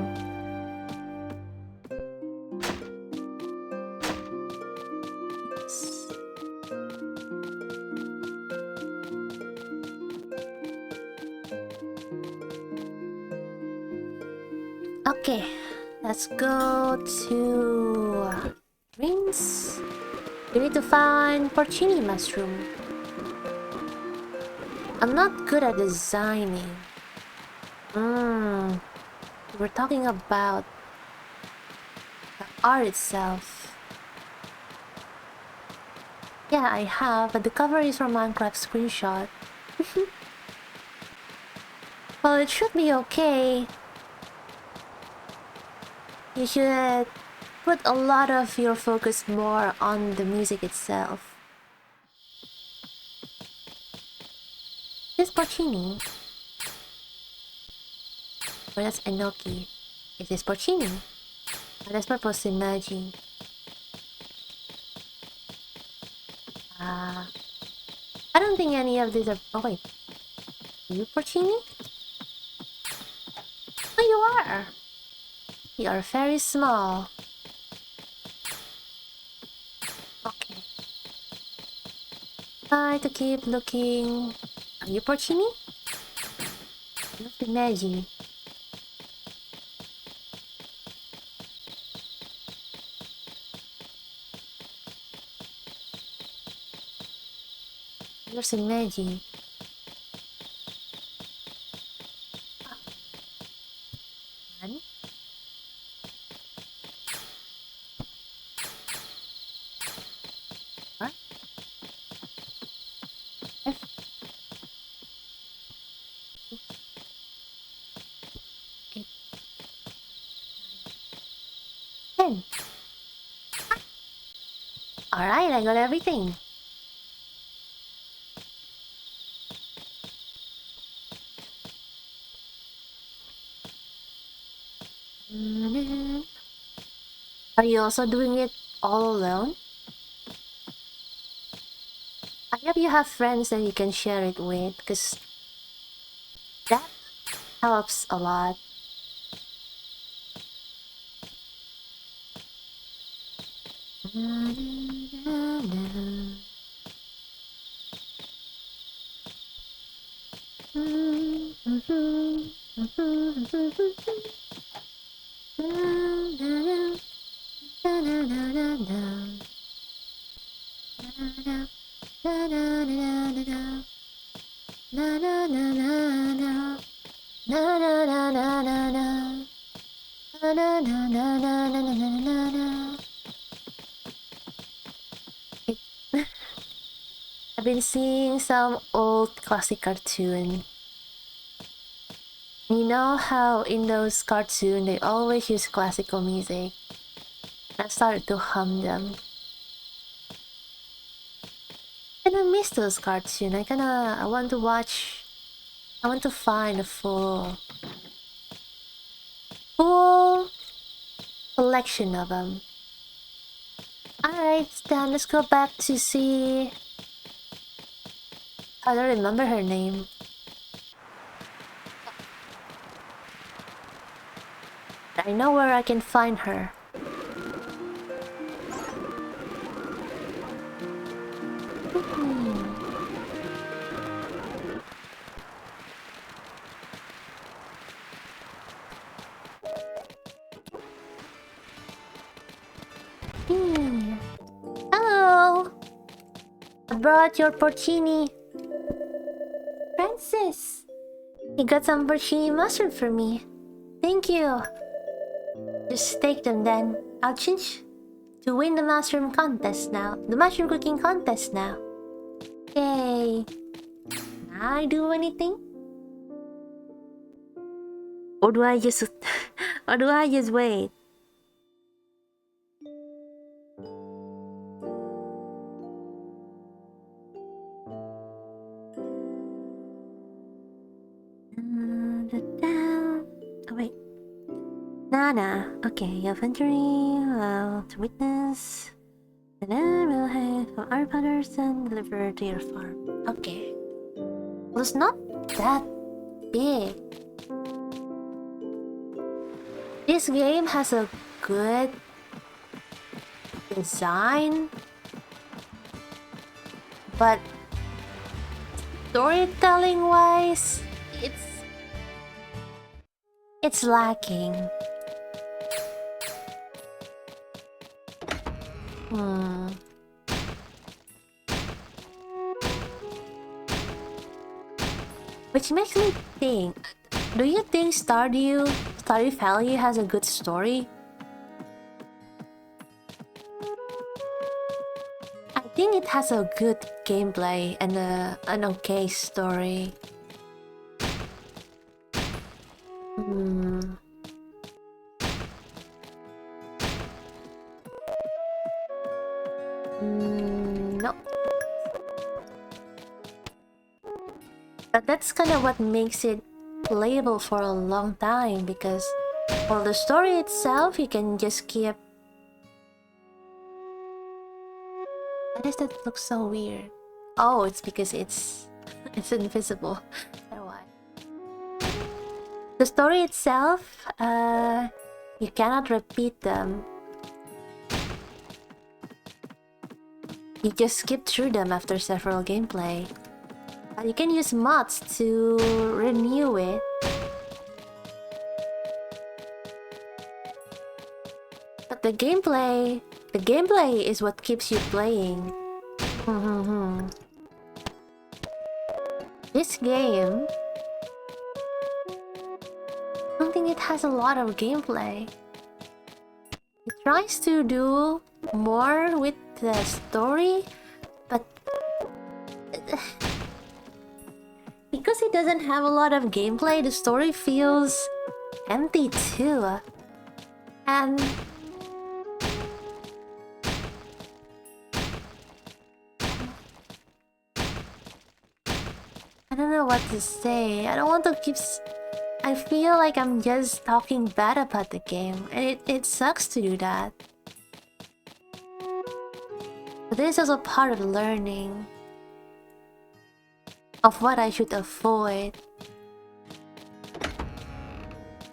Okay, let's go to rings. We need to find porcini mushroom. I'm not good at designing. We're talking about the art itself. Yeah, I have, but the cover is from Minecraft screenshot. Well, it should be okay. You should put a lot of your focus more on the music itself. This porcini. Or that's enoki. Is this porcini? Oh, that's purple synergy. I don't think any of these are... Oh wait. You porcini? Oh, you are! You are very small. Okay. Try to keep looking... Are you porcini? Not imagine. You're imagine. One. Four. 5. 8. 10. Alright, I got everything. Are you also doing it all alone? I hope you have friends that you can share it with, because that helps a lot. I've been seeing some old classic cartoon. You know how in those cartoons they always use classical music? I started to hum them. And I miss those cartoons. I want to watch. I want to find a full collection of them. Alright, then let's go back to see. I don't remember her name. I know where I can find her. Hello! I brought your porcini. Francis! You got some porcini mushroom for me. Thank you. Just take them then. I'll change to win the mushroom contest now. The mushroom cooking contest now. Yay. Can I do anything? Or do I just... or do I just wait? Oh wait. Nana. Okay, inventory. To witness. And then we'll have from our partners and deliver to your farm. Okay. Well, it's not that big. This game has a good design, but storytelling wise, it's lacking. Hmm. Which makes me think, do you think Stardew Valley has a good story? I think it has a good gameplay and an okay story. Hmm. No. But that's kind of what makes it playable for a long time because, well, the story itself, you can just keep... Why does that look so weird? Oh, it's because it's invisible. That's why. The story itself, you cannot repeat them. You just skip through them after several gameplay. You can use mods to renew it. But the gameplay is what keeps you playing. This game, I don't think it has a lot of gameplay. It tries to do more with the story, but because it doesn't have a lot of gameplay, the story feels empty too. And I don't know what to say. I don't want to keep... I feel like I'm just talking bad about the game, and it sucks to do that. But this is also part of learning of what I should avoid.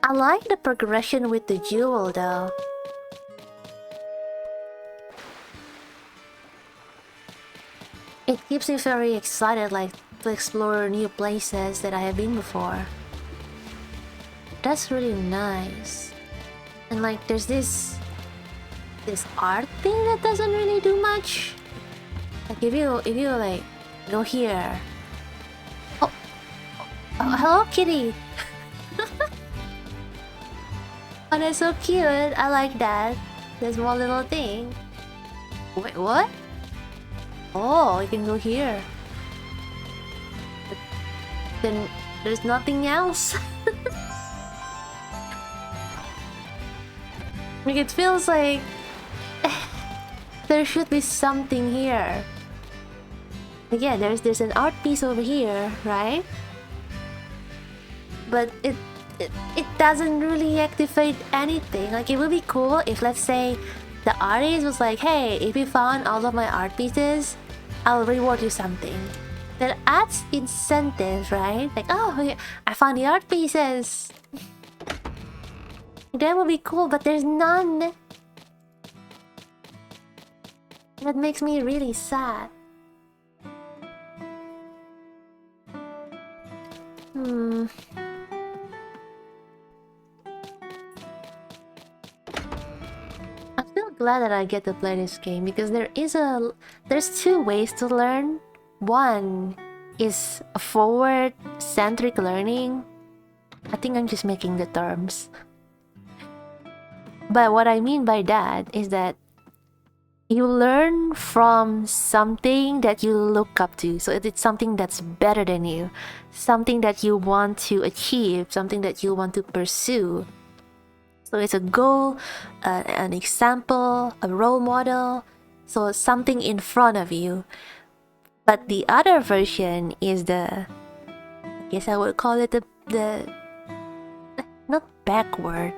I like the progression with the jewel though. It keeps me very excited, like, to explore new places that I have been before. That's really nice. And like, there's this art thing that doesn't really do much. Like, if you like go here. Oh, hello, kitty. Oh, that's so cute. I like that. There's one little thing. Wait, what? Oh, you can go here. But then there's nothing else. Like, it feels like there should be something here. Like, yeah, there's an art piece over here, right? But it doesn't really activate anything. Like, it would be cool if, let's say, the artist was like, hey, if you found all of my art pieces, I'll reward you something. That adds incentive, right? Like, oh, I found the art pieces. That would be cool, but there's none. That makes me really sad. I'm still glad that I get to play this game because there's two ways to learn. One is a forward-centric learning. I think I'm just making the terms. But what I mean by that is that you learn from something that you look up to. So it's something that's better than you, something that you want to achieve, something that you want to pursue. So it's a goal, an example, a role model. So it's something in front of you. But the other version is I guess I would call it the not backward.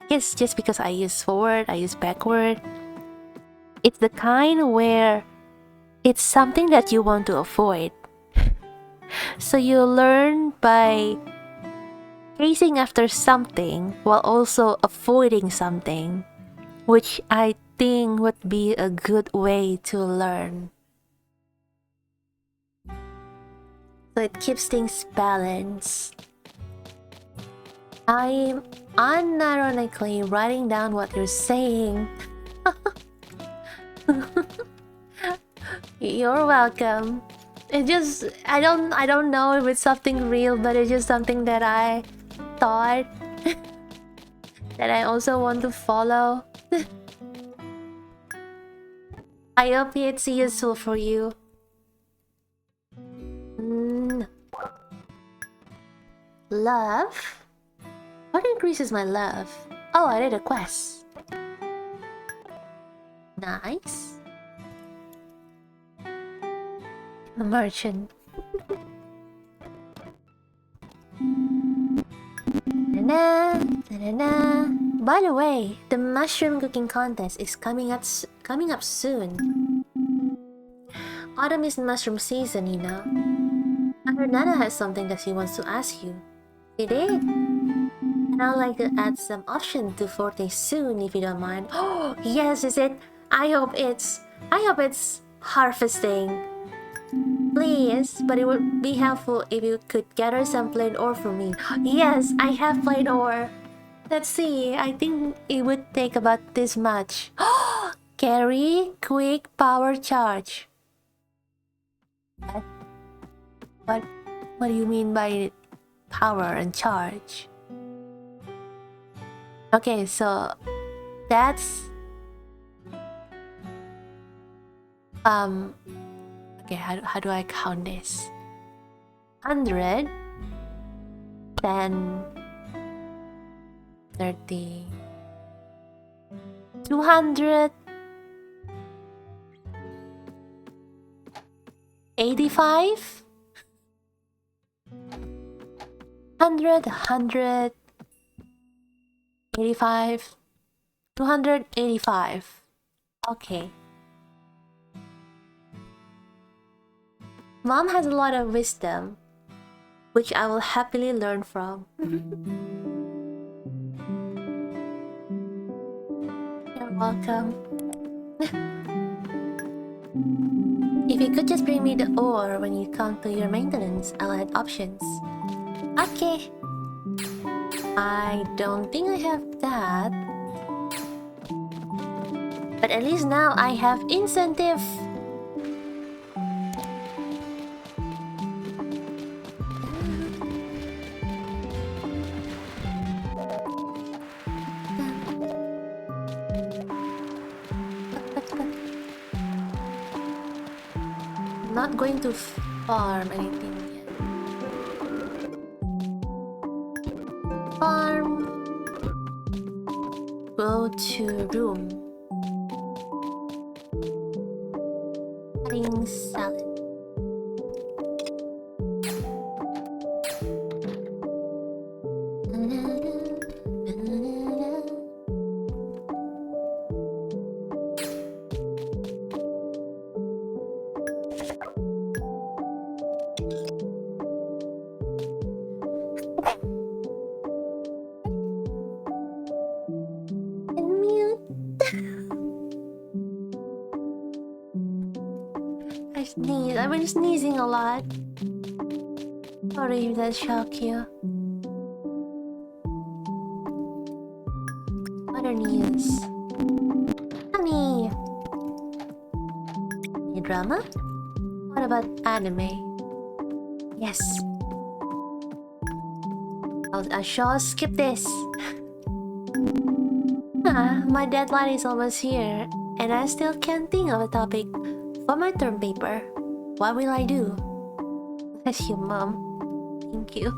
It's just because I use forward, I use backward. It's the kind where it's something that you want to avoid. So you learn by chasing after something while also avoiding something, which I think would be a good way to learn. So it keeps things balanced. I'm unironically writing down what you're saying. You're welcome. It just I don't know if it's something real, but it's just something that I thought that I also want to follow. I hope it's useful for you. Love? What increases my love? Oh, I did a quest. Nice. A merchant. Da-da, da-da-da. By the way, the mushroom cooking contest is coming up soon. Autumn is mushroom season, you know. I heard Nana has something that she wants to ask you. She did. And I'd like to add some option to Forte soon, if you don't mind. Oh, yes, is it? I hope it's harvesting. Please, but it would be helpful if you could gather some plain ore for me. Yes, I have plain ore. Let's see, I think it would take about this much. Carry quick power charge. What do you mean by power and charge? Okay, so that's okay, how do I count this? 100, then 30, 200, 85, 100, 100, 85, 285. Okay. Mom has a lot of wisdom, which I will happily learn from. You're welcome. If you could just bring me the ore when you come to your maintenance, I'll add options. Okay. I don't think I have that. But at least now I have incentive. I'm not going to farm anything yet. Farm. Go to room. Adding salad. I've been sneezing a lot. Sorry if that shocked you. Other news. Honey! Any drama? What about anime? Yes. I shall skip this. My deadline is almost here, and I still can't think of a topic for my term paper. What will I do? Bless you, Mom. Thank you.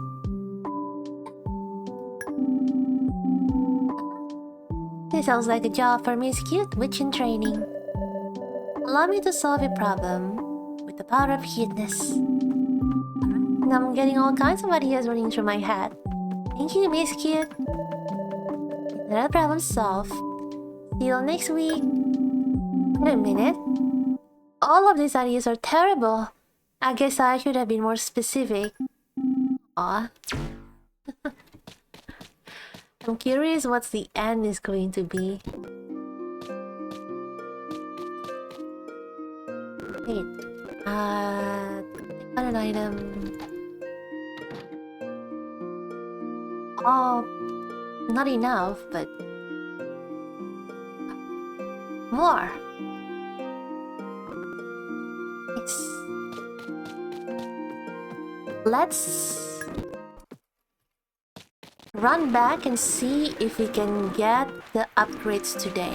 This sounds like a job for Miss Cute Witch in training. Allow me to solve a problem with the power of cuteness. I'm getting all kinds of ideas running through my head. Thank you, Miss Cute. Another problem solved. See you next week. Wait a minute. All of these ideas are terrible. I guess I should have been more specific. Aw. I'm curious what the end is going to be. Wait. I got an item. Oh, not enough, but more. Nice. Let's run back and see if we can get the upgrades today.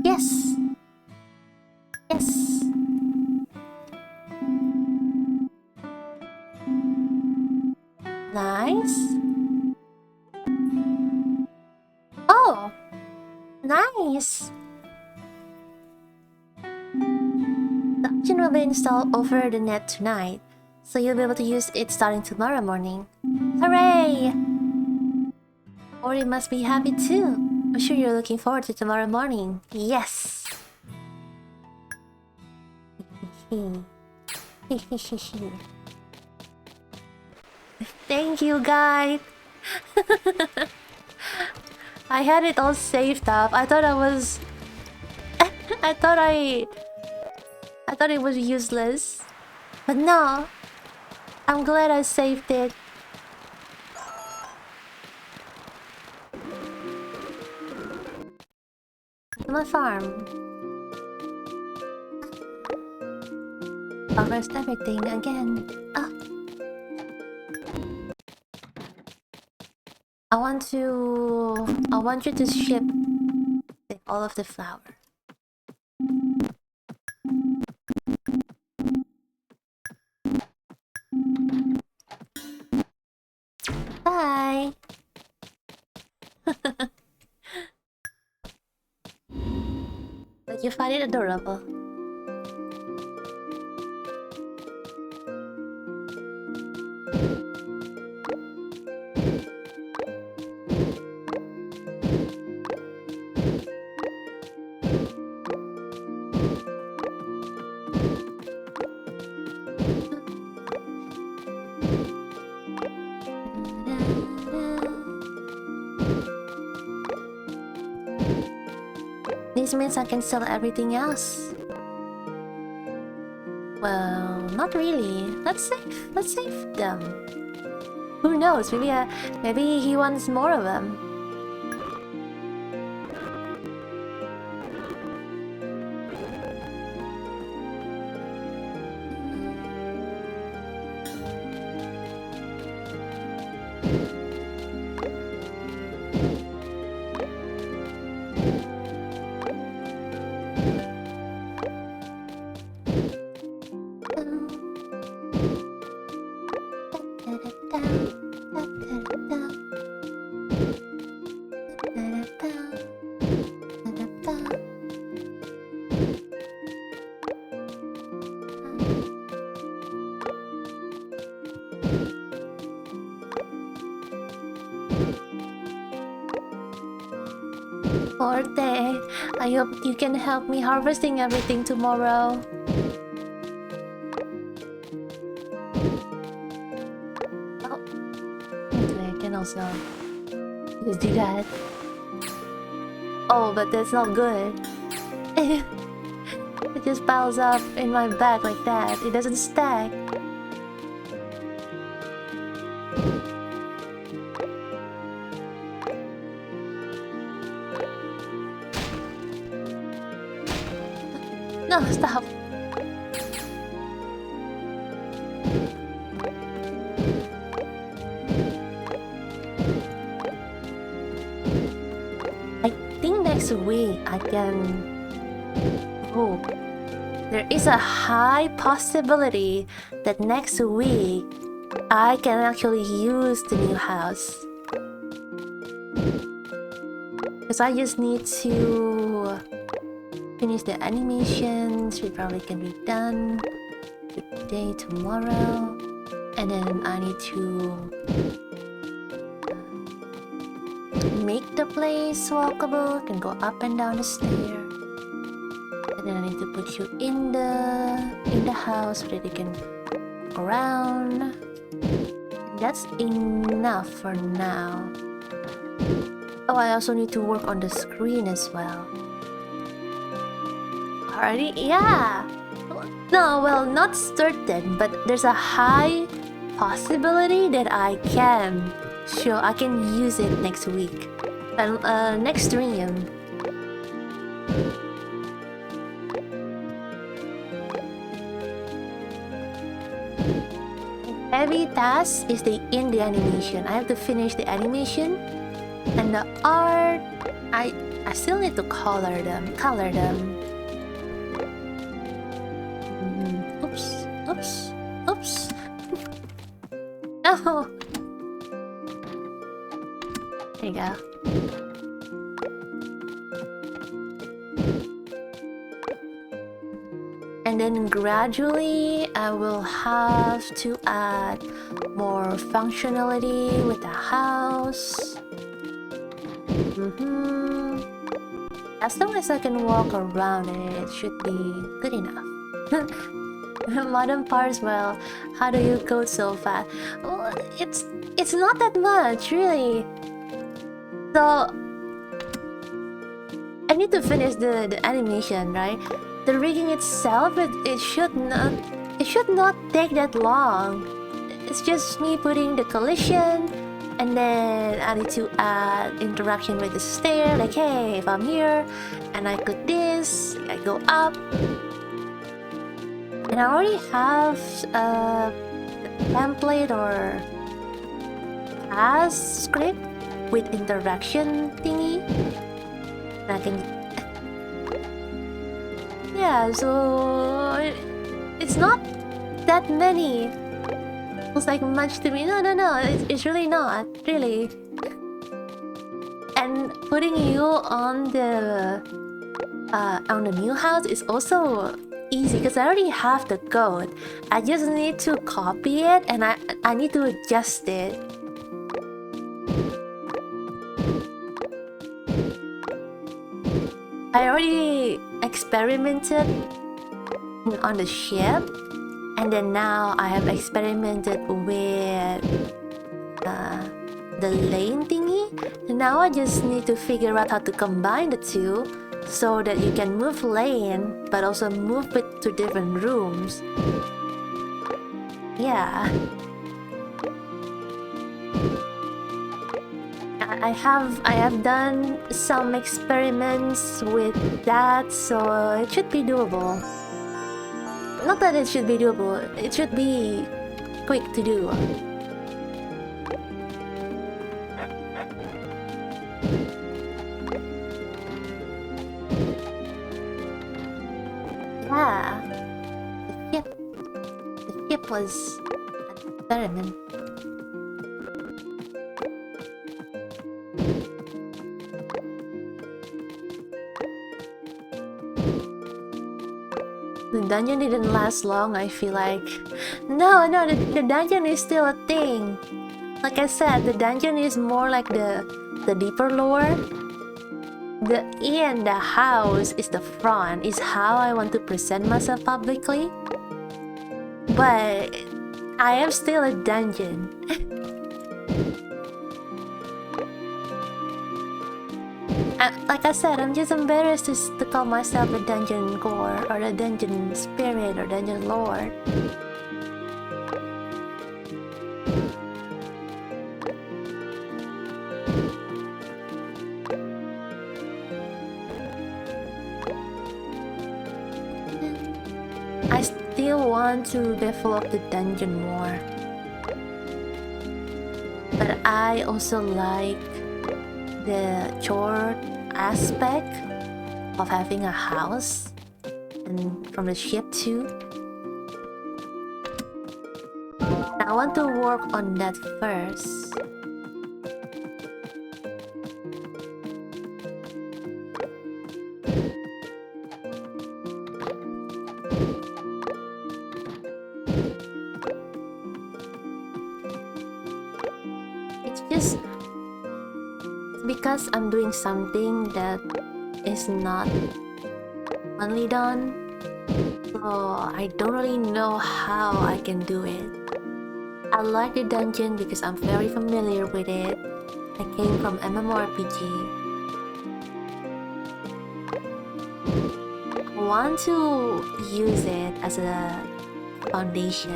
Yes. Yes. Nice. Oh, nice. The option will be installed over the net tonight, so you'll be able to use it starting tomorrow morning. Hooray! Ori must be happy too. I'm sure you're looking forward to tomorrow morning. Yes! Thank you, guy! I had it all saved up. I thought I was... I thought it was useless. But no! I'm glad I saved it. To my farm. Harvest everything again. Ah. I want you to ship all of the flour. Bye. But you find it adorable. This means I can sell everything else. Well, not really. Let's save them. Who knows? Maybe he wants more of them. Forte, I hope you can help me harvesting everything tomorrow. Oh, okay, I can also just do that. Oh, but that's not good. It just piles up in my bag like that. It doesn't stack. No, stop. I think next week I can... Oh, there is a high possibility that next week I can actually use the new house. Because I just need to finish the animations, which probably can be done today, tomorrow, and then I need to make the place walkable, can go up and down the stair, and then I need to put you in the house so that you can walk around. And that's enough for now. Oh, I also need to work on the screen as well. Already? Yeah! No, well, not certain, but there's a high possibility that I can. Sure, I can use it next week. And next stream. Heavy task is in the animation. I have to finish the animation and the art. I still need to color them. Oops. No. There you go. And then gradually I will have to add more functionality with the house. As long as I can walk around it should be good enough. Modern parts, well, how do you code so fast? Well, it's not that much, really. So I need to finish the animation, right? The rigging itself, it should not take that long. It's just me putting the collision, and then I need to add interaction with the stair. Like, hey, if I'm here and I click this, I go up. And I already have a template or task script with interaction thingy. And I can... Yeah, so... It's not that many. It's like much to me. No, it's really not. Really. And putting you on the new house is also easy because I already have the code. I just need to copy it and I need to adjust it. I already experimented on the ship, and then now I have experimented with the lane thingy. And now I just need to figure out how to combine the two so that you can move lane but also move it to different rooms. Yeah. I have done some experiments with that, so it should be doable. Not that it should be doable, it should be quick to do. Yeah. The ship was an experiment. The dungeon didn't last long, I feel like. No, the dungeon is still a thing. Like I said, the dungeon is more like the deeper lore. The inn, the house, is the front, is how I want to present myself publicly. But I am still a dungeon. Like I said, I'm just embarrassed to call myself a dungeon core, or a dungeon spirit, or dungeon lord. I still want to develop the dungeon more. But I also like the chore aspect of having a house, and from the ship too. I want to work on that first. It's just because I'm doing something that is not commonly done, so I don't really know how I can do it. I like the dungeon because I'm very familiar with it. I came from MMORPG. want to use it as a foundation.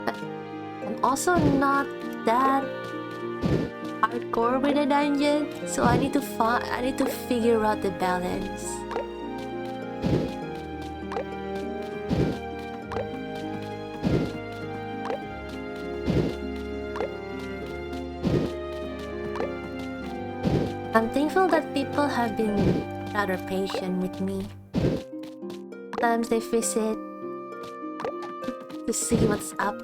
But I'm also not that hardcore with the dungeon, so I need to figure out the balance. I'm thankful that people have been rather patient with me. Sometimes they visit to see what's up.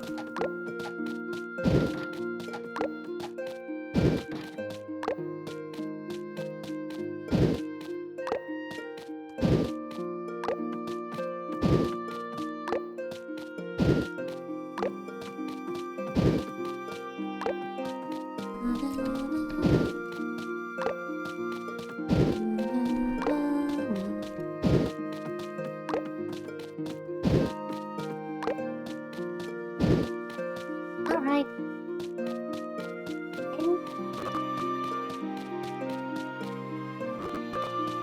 Alright.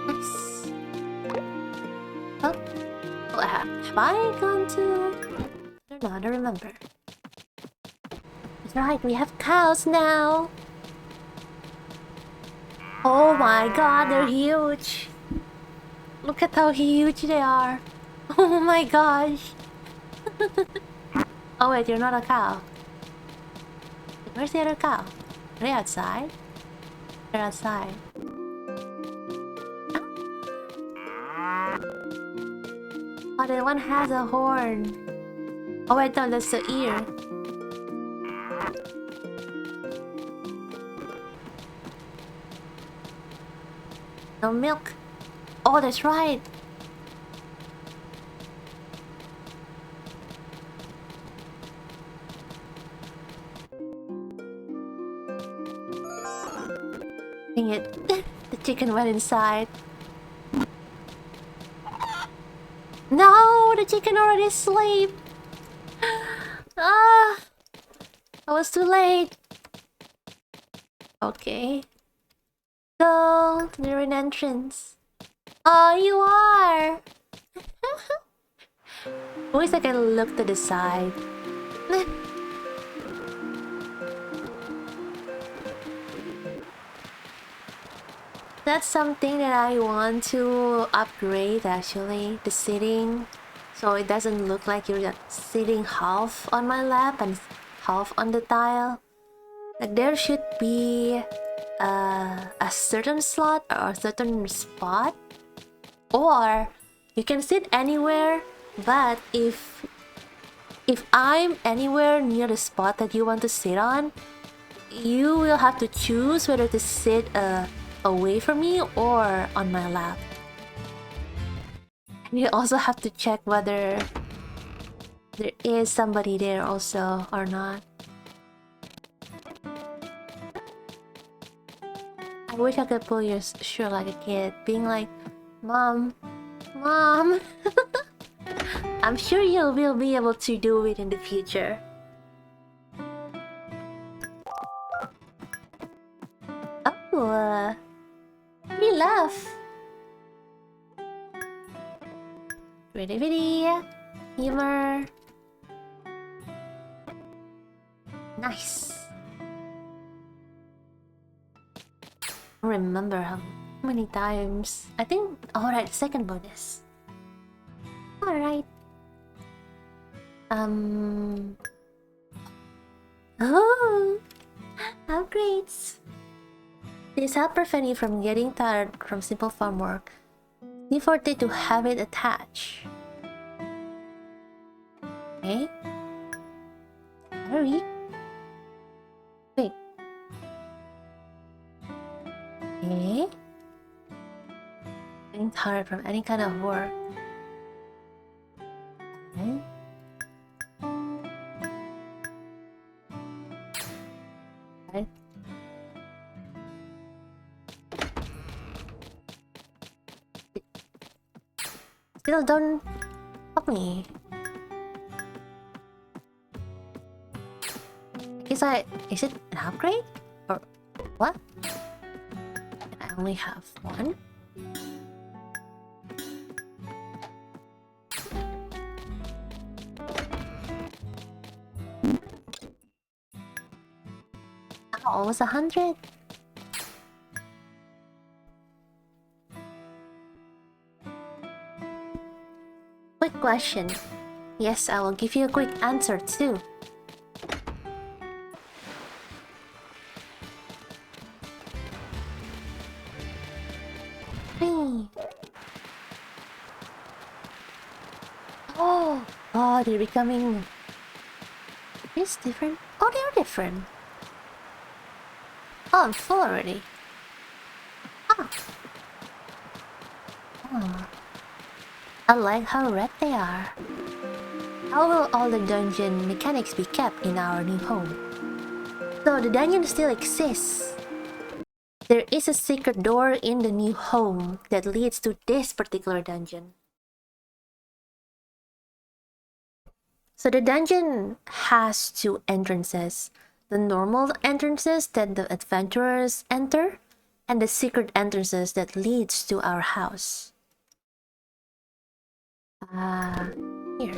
Nice. Oh, have I gone to... I don't know, I don't remember. That's right, we have cows now. Oh my god, they're huge. Look at how huge they are. Oh my gosh. Oh wait, you're not a cow. Where's the other cow? Are they outside? They're outside. Oh, that one has a horn. Oh wait, no, that's the ear. No milk. Oh, that's right. Dang it. The chicken went inside. No, the chicken already asleep. Ah, I was too late. Okay. Go to the main entrance. Oh, you are. Always I can look to the side. That's something that I want to upgrade actually, the sitting. So it doesn't look like you're just sitting half on my lap and half on the tile. Like there should be a certain slot or a certain spot. Or you can sit anywhere, but if I'm anywhere near the spot that you want to sit on, you will have to choose whether to sit away from me or on my lap. And you also have to check whether there is somebody there also or not. I wish I could pull your shirt like a kid, being like, Mom, Mom. I'm sure you will be able to do it in the future. Oh, we laugh. Creativity, humor. Nice. I don't remember how many times. I think. Alright, second bonus. Alright. Oh, upgrades. These help prevent you from getting tired from simple farm work. D40 to have it attached. Okay. Hurry. Wait. Okay. Getting tired from any kind of work. Okay. Right. Still don't help me. Is it an upgrade? Or what? I only have one? Almost 100. Quick question. Yes, I will give you a quick answer too. Hey. Oh, they're becoming... It's different. Oh, they're different. Oh, I'm full already. Ah. Oh. I like how red they are. How will all the dungeon mechanics be kept in our new home? So the dungeon still exists. There is a secret door in the new home that leads to this particular dungeon. So the dungeon has two entrances. The normal entrances that the adventurers enter, and the secret entrances that leads to our house. Here.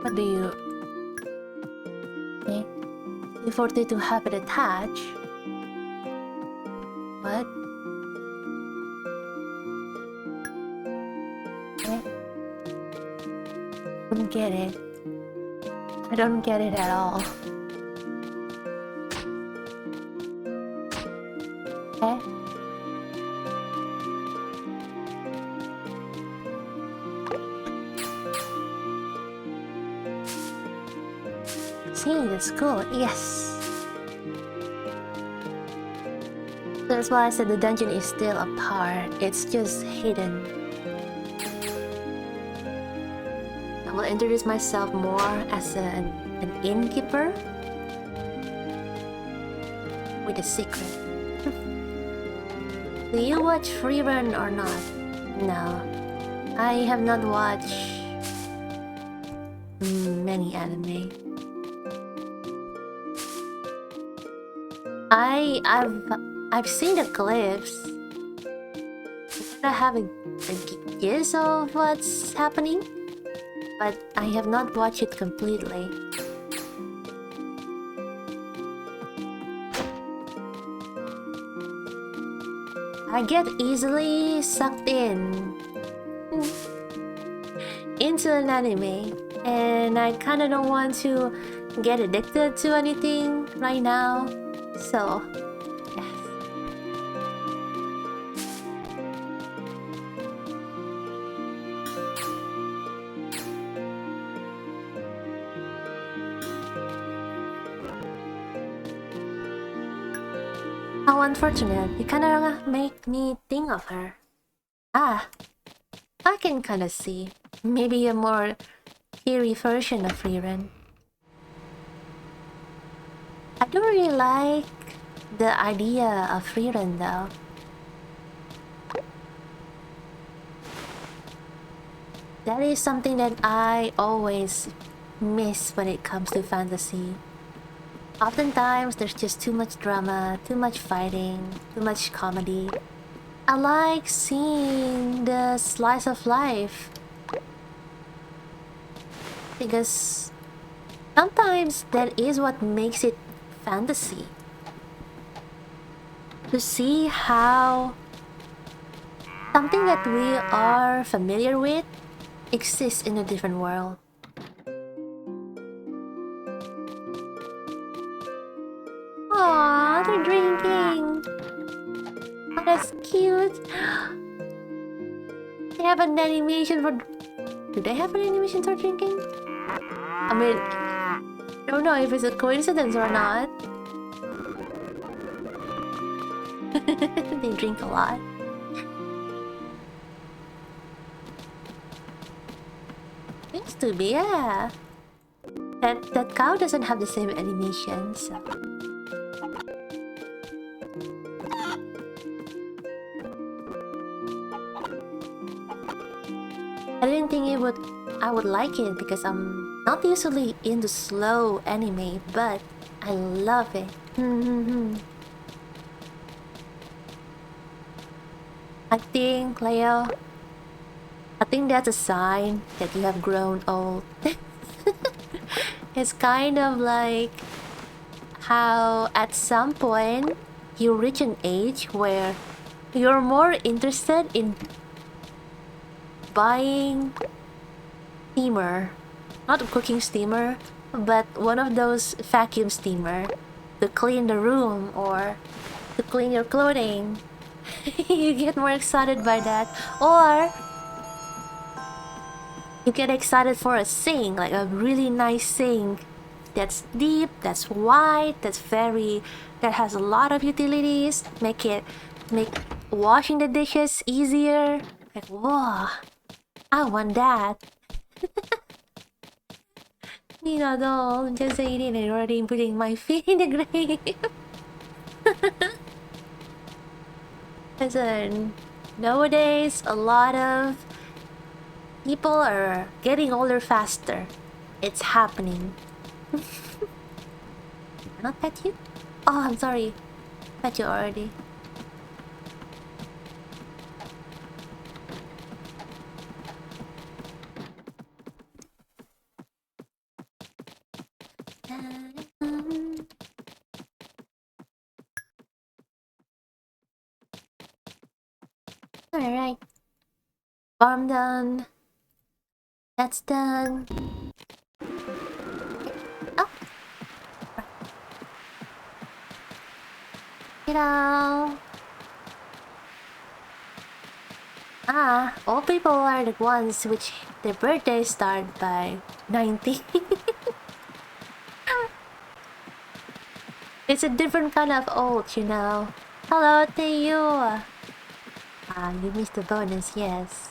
What do you... Okay. C42 have it attached. What? Okay. Don't get it. I don't get it at all. Okay. See, that's cool. Yes. That's why I said the dungeon is still apart. It's just hidden. I will introduce myself more as an innkeeper with a secret. Do you watch Freerun or not? No. I have not watched many anime. I've seen the clips. I have a guess of what's happening, but I have not watched it completely. I get easily sucked into an anime, and I kinda don't want to get addicted to anything right now, so yes. How unfortunate. You kinda make me think of her. Ah, I can kinda see. Maybe a more eerie version of Frieren. I don't really like the idea of Frieren though. That is something that I always miss when it comes to fantasy. Oftentimes, there's just too much drama, too much fighting, too much comedy. I like seeing the slice of life. Because sometimes that is what makes it fantasy. To see how something that we are familiar with exists in a different world. Aww, they're drinking. Oh, that's cute. They have an animation for... Do they have an animation for drinking? I mean, I don't know if it's a coincidence or not. They drink a lot. Seems to be, yeah. That cow doesn't have the same animation, so... I didn't think I would like it because I'm not usually into slow anime, but I love it. I think, Leo, I think that's a sign that you have grown old. It's kind of like how at some point you reach an age where you're more interested in buying steamer, not a cooking steamer, but one of those vacuum steamer to clean the room or to clean your clothing. You get more excited by that. Or you get excited for a sink, like a really nice sink that's deep, that's wide, that has a lot of utilities, make washing the dishes easier. Like, whoa, I want that. I'm just eating and already putting my feet in the grave. Listen, nowadays a lot of people are getting older faster. It's happening. Can I pet you? Oh, I'm sorry. Pet you already. Alright. Farm done. That's done. Oh. You know. Old people are the ones which their birthdays start by 90. It's a different kind of old, you know. Hello to you. You missed the bonus, yes.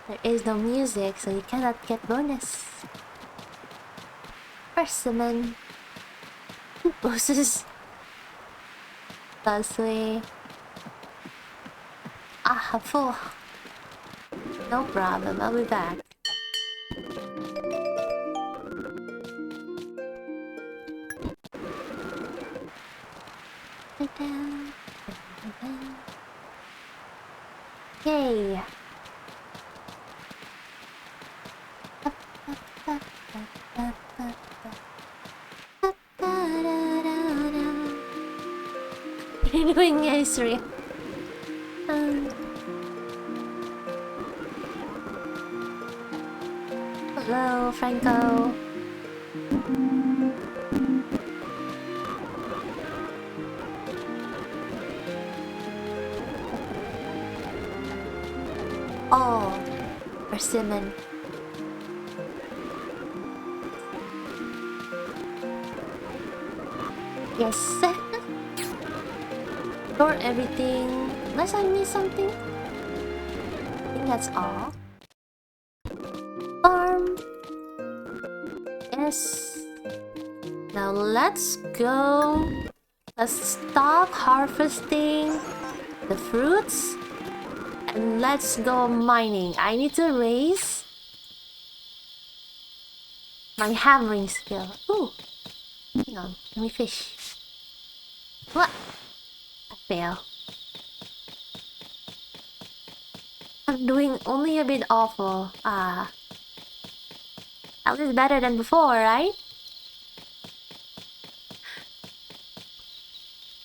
There is no music, so you cannot get bonus. Persimmon. Bosses. Leslie. Full. No problem, I'll be back. Yay! What are you doing, Yasri? Hello, Franco. Oh, persimmon. Yes. Store everything. Unless I miss something. I think that's all. Farm. Yes. Now let's go. Let's stop harvesting the fruits. And let's go mining. I need to raise my hammering skill. Ooh. Hang on. Let me fish. What? I fail. I'm doing only a bit awful. At least better than before, right?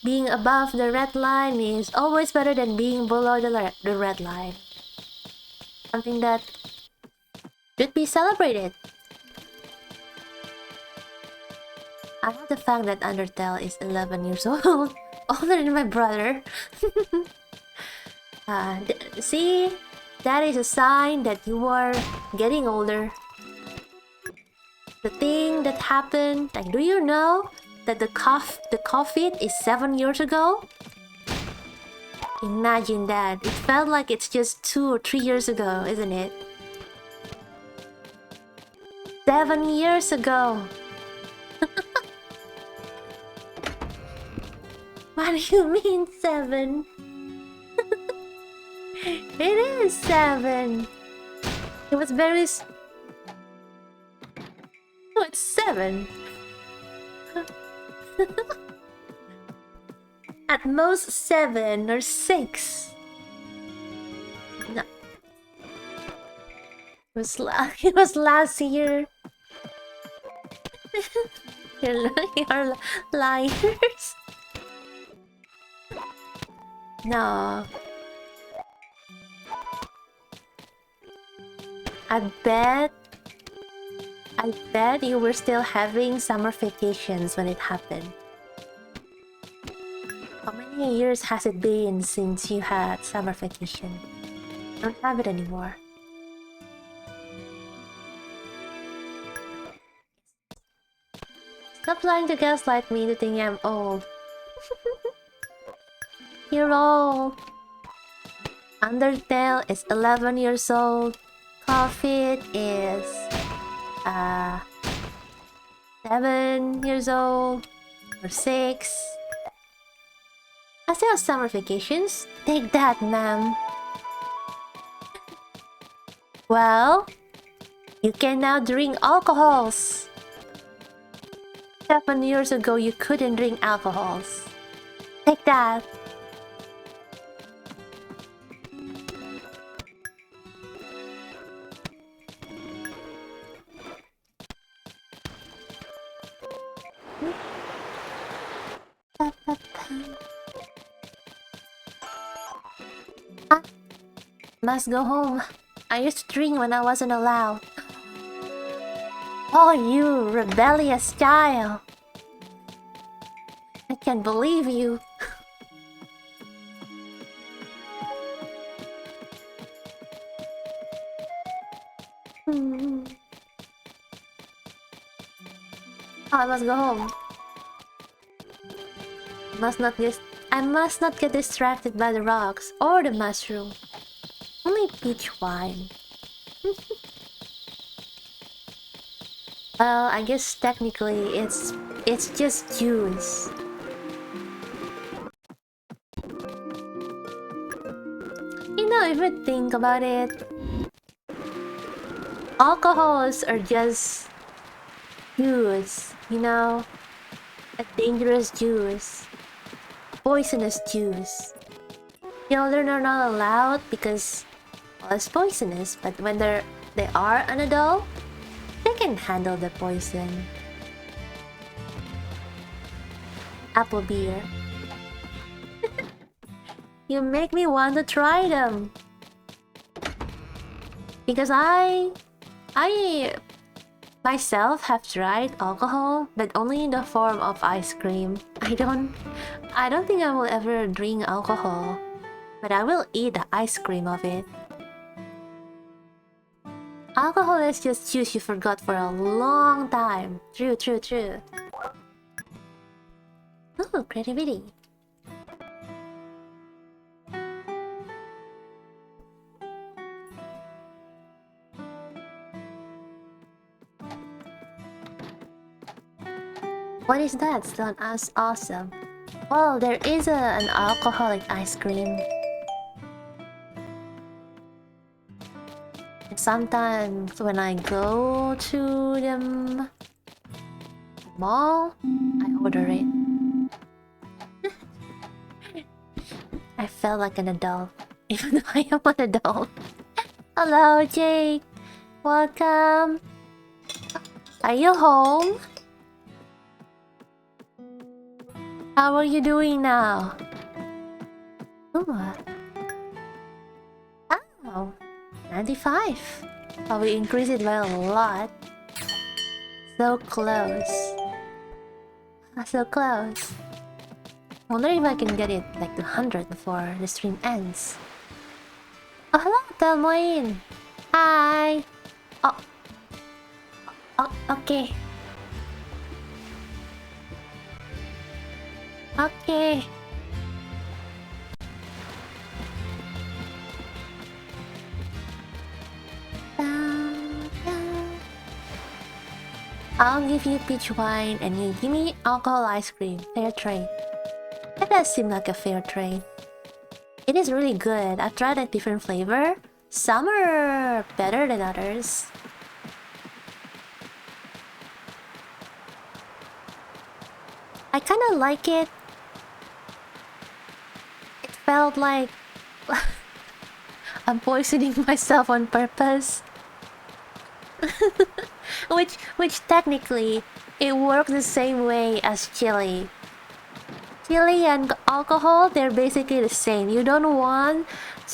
Being above the red line is always better than being below the red line. Something that should be celebrated. I love the fact that Undertale is 11 years old. Older than my brother. See? That is a sign that you are getting older. The thing that happened, like, do you know that the COVID is 7 years ago? Imagine that. It felt like it's just 2 or 3 years ago, isn't it? 7 years ago. What do you mean 7? It is 7. It was very... No, it's 7. At most 7 or 6. No. It was last year. You're liars. No. I bet you were still having summer vacations when it happened. How many years has it been since you had summer vacation? I don't have it anymore. Stop trying to gaslight me into thinking I'm old. You're old. Undertale is 11 years old. Coffee is 7 years old or 6. I still have summer vacations. Take that, ma'am. Well, you can now drink alcohols. 7 years ago, you couldn't drink alcohols. Take that. Must go home. I used to drink when I wasn't allowed. Oh, you rebellious child. I can't believe you. Oh, I must go home. I must not get distracted by the rocks or the mushroom. Only peach wine. Well, I guess technically it's just juice. You know, if you think about it, alcohols are just juice, you know? A dangerous juice. Poisonous juice. Children are not allowed because, well, it's poisonous, but when they are an adult, they can handle the poison. Apple beer. You make me want to try them. Because I myself have tried alcohol, but only in the form of ice cream. I don't think I will ever drink alcohol, but I will eat the ice cream of it. Alcohol is just juice you forgot for a long time. True. Ooh, creativity. What is that? Sounds as awesome. Well, there is an alcoholic ice cream. And sometimes when I go to the mall, I order it. I felt like an adult, even though I am an adult. Hello, Jake. Welcome. Are you home? How are you doing now? Ooh. Oh, 95. Oh, we increased it by a lot. So close. So close. Wonder if I can get it like to 100 before the stream ends. Oh, hello, Delmoine. Hi. Oh, okay. Okay. I'll give you peach wine and you give me alcohol ice cream. Fair trade. That does seem like a fair trade. It is really good. I've tried a different flavor. Some are better than others. I kinda like it felt like I'm poisoning myself on purpose. Which technically it works the same way as chili. Chili and alcohol, they're basically the same. You don't want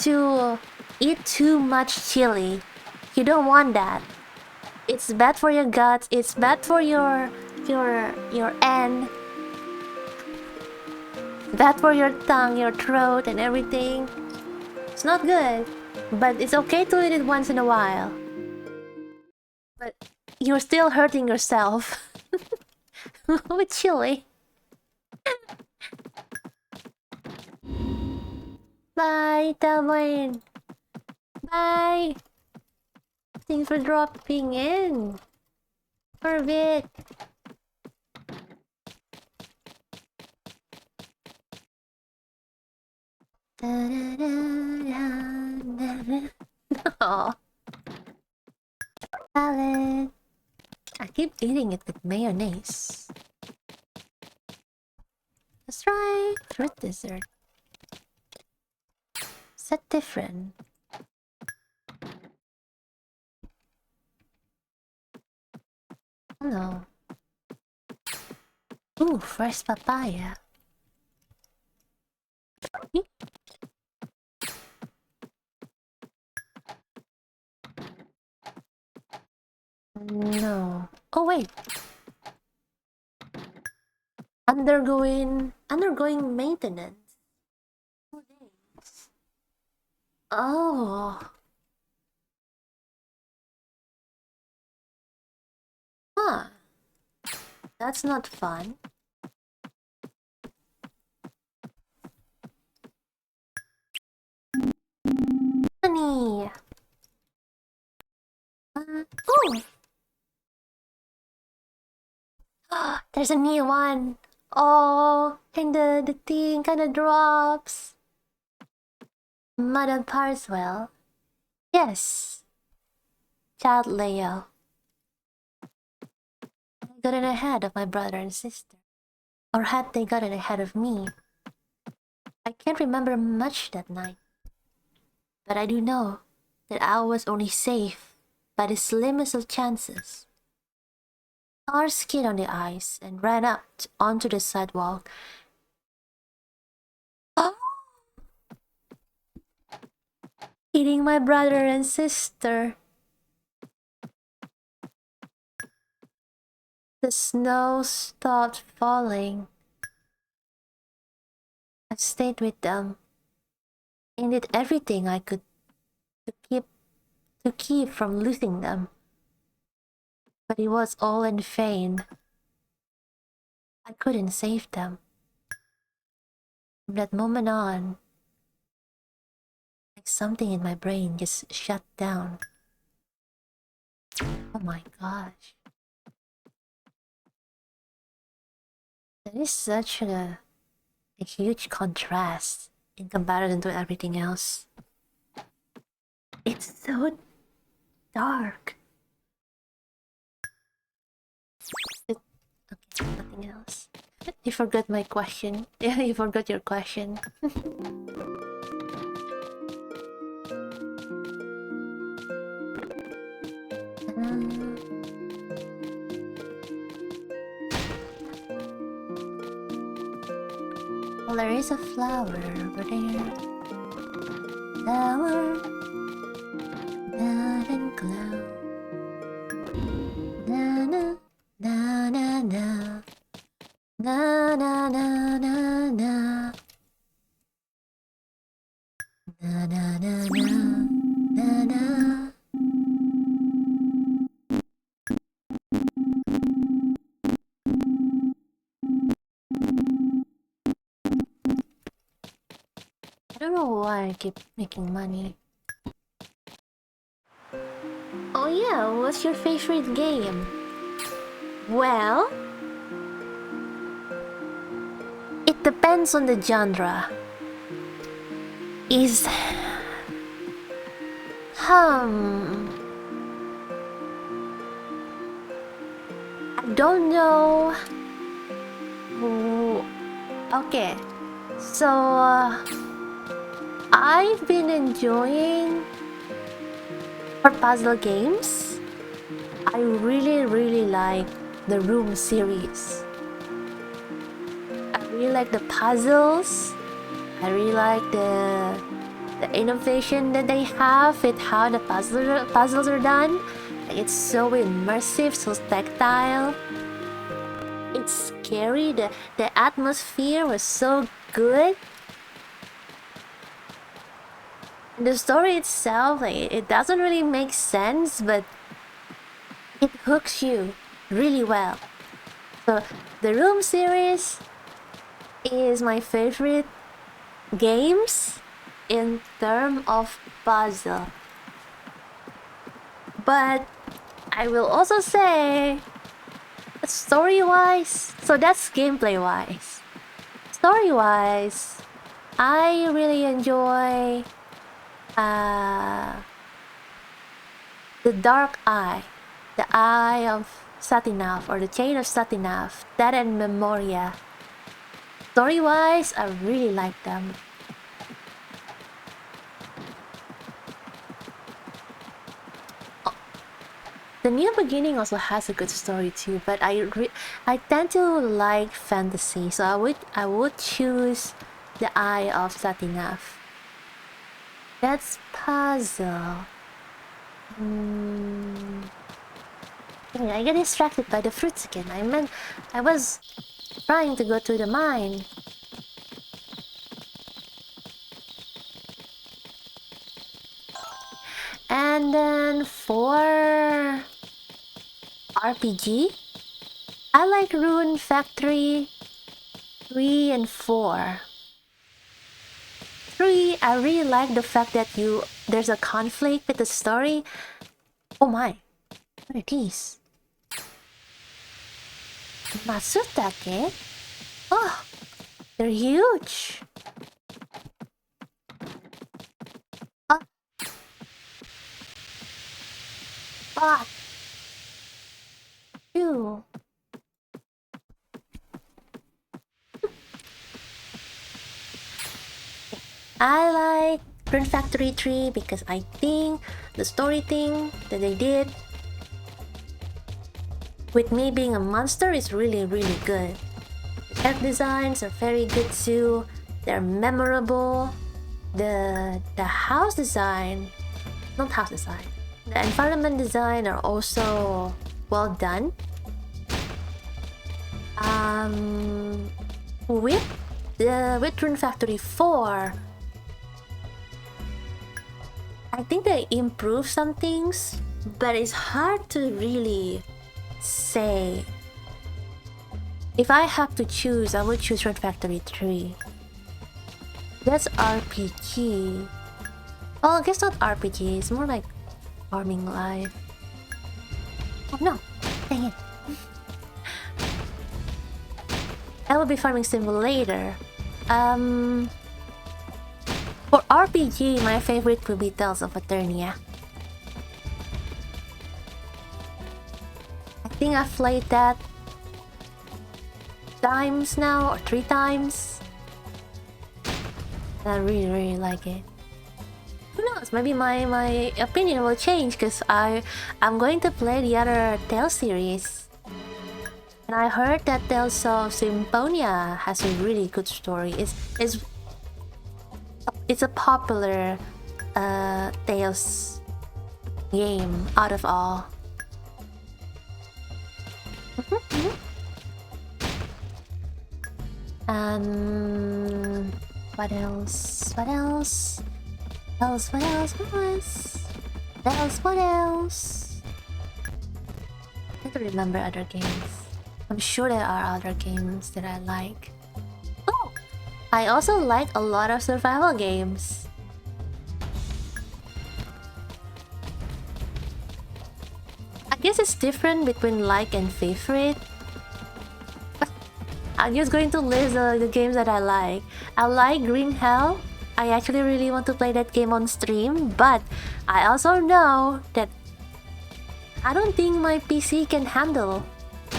to eat too much chili. You don't want that. It's bad for your guts, it's bad for your end. Bad for your tongue, your throat and everything. It's not good. But it's okay to eat it once in a while. But you're still hurting yourself with chili. Bye, Tamoin. Bye. Thanks for dropping in. For a bit. Aww. Salad. I keep eating it with mayonnaise. That's right. Fruit dessert. Is that different? No. Ooh, fresh papaya. No. Oh wait. Undergoing maintenance. 2 days. Oh. Huh. That's not fun. Honey. Oh. There's a new one. Oh, and the thing kind of drops. Madame Parswell. Yes. Child Leo. I got in ahead of my brother and sister. Or had they gotten ahead of me? I can't remember much that night. But I do know that I was only safe by the slimmest of chances. Car skid on the ice and ran up onto the sidewalk. Oh! Hitting my brother and sister. The snow stopped falling. I stayed with them and did everything I could to keep from losing them. But it was all in vain. I couldn't save them. From that moment on, like something in my brain just shut down. Oh my gosh. That is such a huge contrast in comparison to everything else. It's so dark. Okay, nothing else. You forgot my question. Yeah, you forgot your question. Well, there is a flower over there. Flower, not and glow. Na na na na na. Na na na na na. Na na na na na na. I don't know why I keep making money. Oh yeah, what's your favorite game? Well, it depends on the genre. Is I don't know. Okay, so I've been enjoying for puzzle games. I really like the Room series. I really like the puzzles. I really like the innovation that they have with how the puzzles are done. It's so immersive, so tactile. It's scary. The atmosphere was so good. The story itself, like, it doesn't really make sense, but it hooks you really well. So the Room series is my favorite games in terms of puzzle. But I will also say, story-wise, so that's gameplay-wise. Story-wise, I really enjoy the Dark Eye, the Eye of Satinav, or the Chain of Satinav, that and Memoria. Story-wise, I really like them. The New Beginning also has a good story too, but I tend to like fantasy, so I would choose the Eye of Satinav. That's puzzle. I get distracted by the fruits again. I was trying to go to the mine. And then for RPG, I like Rune Factory 3 and 4. 3, I really like the fact that there's a conflict with the story. Oh my, what are these? Matsutake? Oh, they're huge. Ah. Ew. I like Rune Factory 3 because I think the story thing that they did with me being a monster is really good. The character designs are very good too. They're memorable. The house design, not house design, the environment design are also well done. With Rune Factory 4, I think they improved some things, but it's hard to really say. If I have to choose, I would choose Rune Factory 3. That's RPG. Well, I guess not RPG, it's more like Farming Life. Oh no, dang it. That would be Farming Simulator. For RPG, my favorite would be Tales of Eternia. I think I've played that times now, or 3 times. I really like it. Who knows, maybe my opinion will change because I'm going to play the other Tales series. And I heard that Tales of Symphonia has a really good story. It's a popular Tales game out of all. What else? What else? What else? I don't remember other games. I'm sure there are other games that I like. Oh! I also like a lot of survival games. I guess it's different between like and favorite. I'm just going to list the games that I like. I like Green Hell. I actually really want to play that game on stream, but I also know that I don't think my PC can handle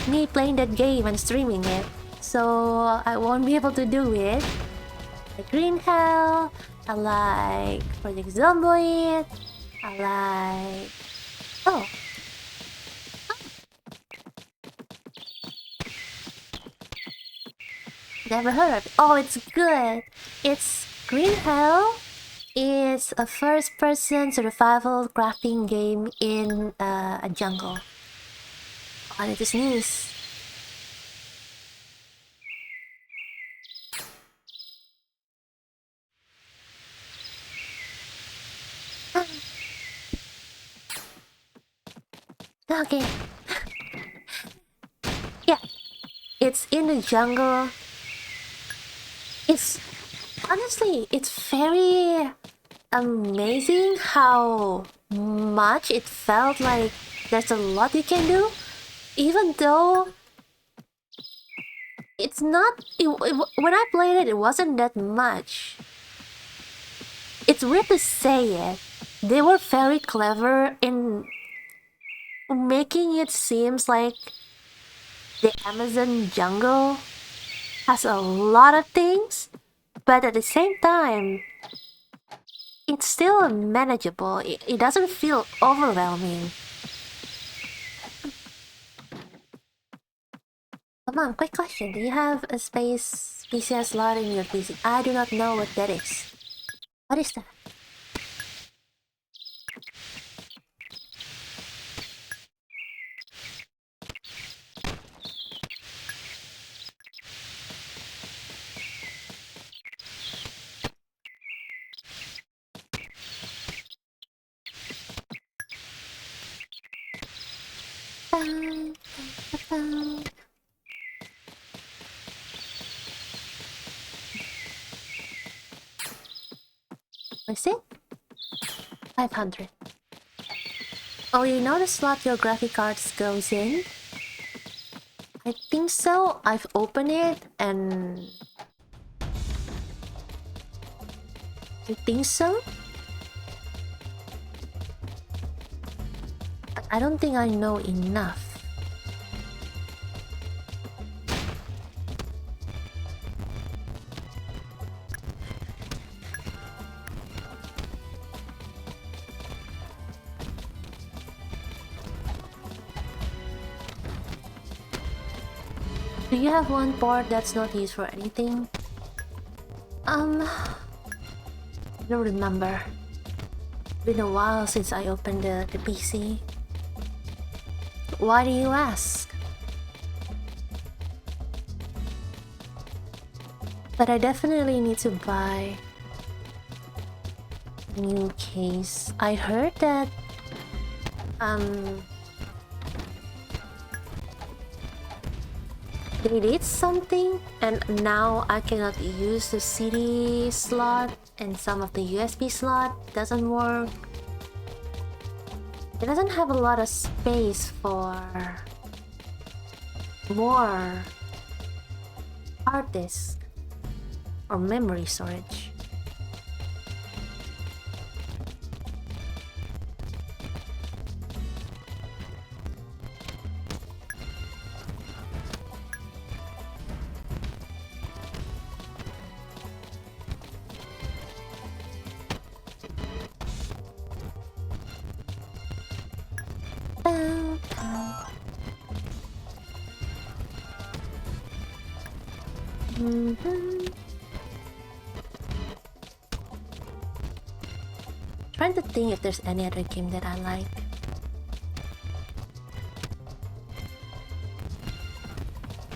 me playing that game and streaming it, so I won't be able to do it. like Green Hell. I like Project Zomboid. I like... Oh. Never heard of it. Oh, it's good. It's Green Hell. It's a first-person survival crafting game in a jungle. Oh, I need to sneeze. Okay. Yeah. It's in the jungle. It's... Honestly, it's very amazing how much it felt like there's a lot you can do. Even though... It's not... when I played it, it wasn't that much. It's weird to say it. They were very clever in making it seems like the Amazon jungle has a lot of things, but at the same time, it's still manageable. It doesn't feel overwhelming. Come on, quick question. Do you have a space PCI slot in your PC? I do not know what that is. What is that? Is it? 500. Oh, you know the slot your graphic cards goes in? I think so. I've opened it and... I think so? I don't think I know enough. Do you have one port that's not used for anything? I don't remember. Been a while since I opened the PC. Why do you ask? But I definitely need to buy a new case. I heard that they did something and now I cannot use the CD slot and some of the USB slot doesn't work. It doesn't have a lot of space for more hard disk or memory storage. Trying to think if there's any other game that I like.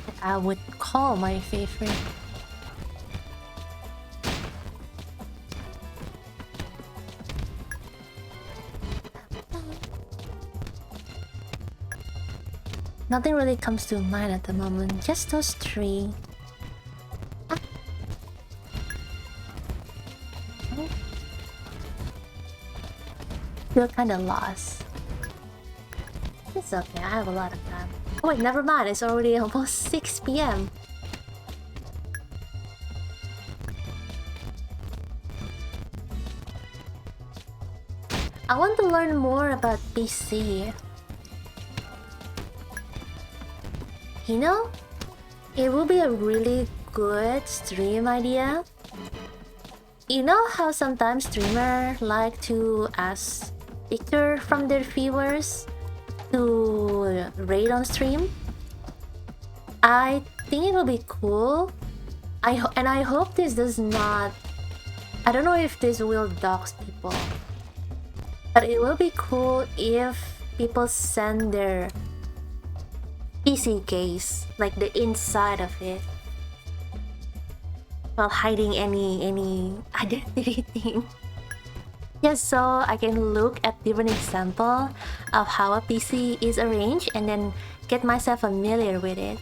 That I would call my favorite. Nothing really comes to mind at the moment, just those three. Feel kinda lost. It's okay, I have a lot of time. Oh wait, never mind, it's already almost 6 PM. I want to learn more about PC. You know, it will be a really good stream idea You know how sometimes streamers like to ask picture from their viewers to raid on stream? I think it will be cool. I hope this does not... I don't know if this will dox people. But it will be cool if people send their PC case, like the inside of it, while hiding any identity thing. Just so I can look at different example of how a PC is arranged and then get myself familiar with it.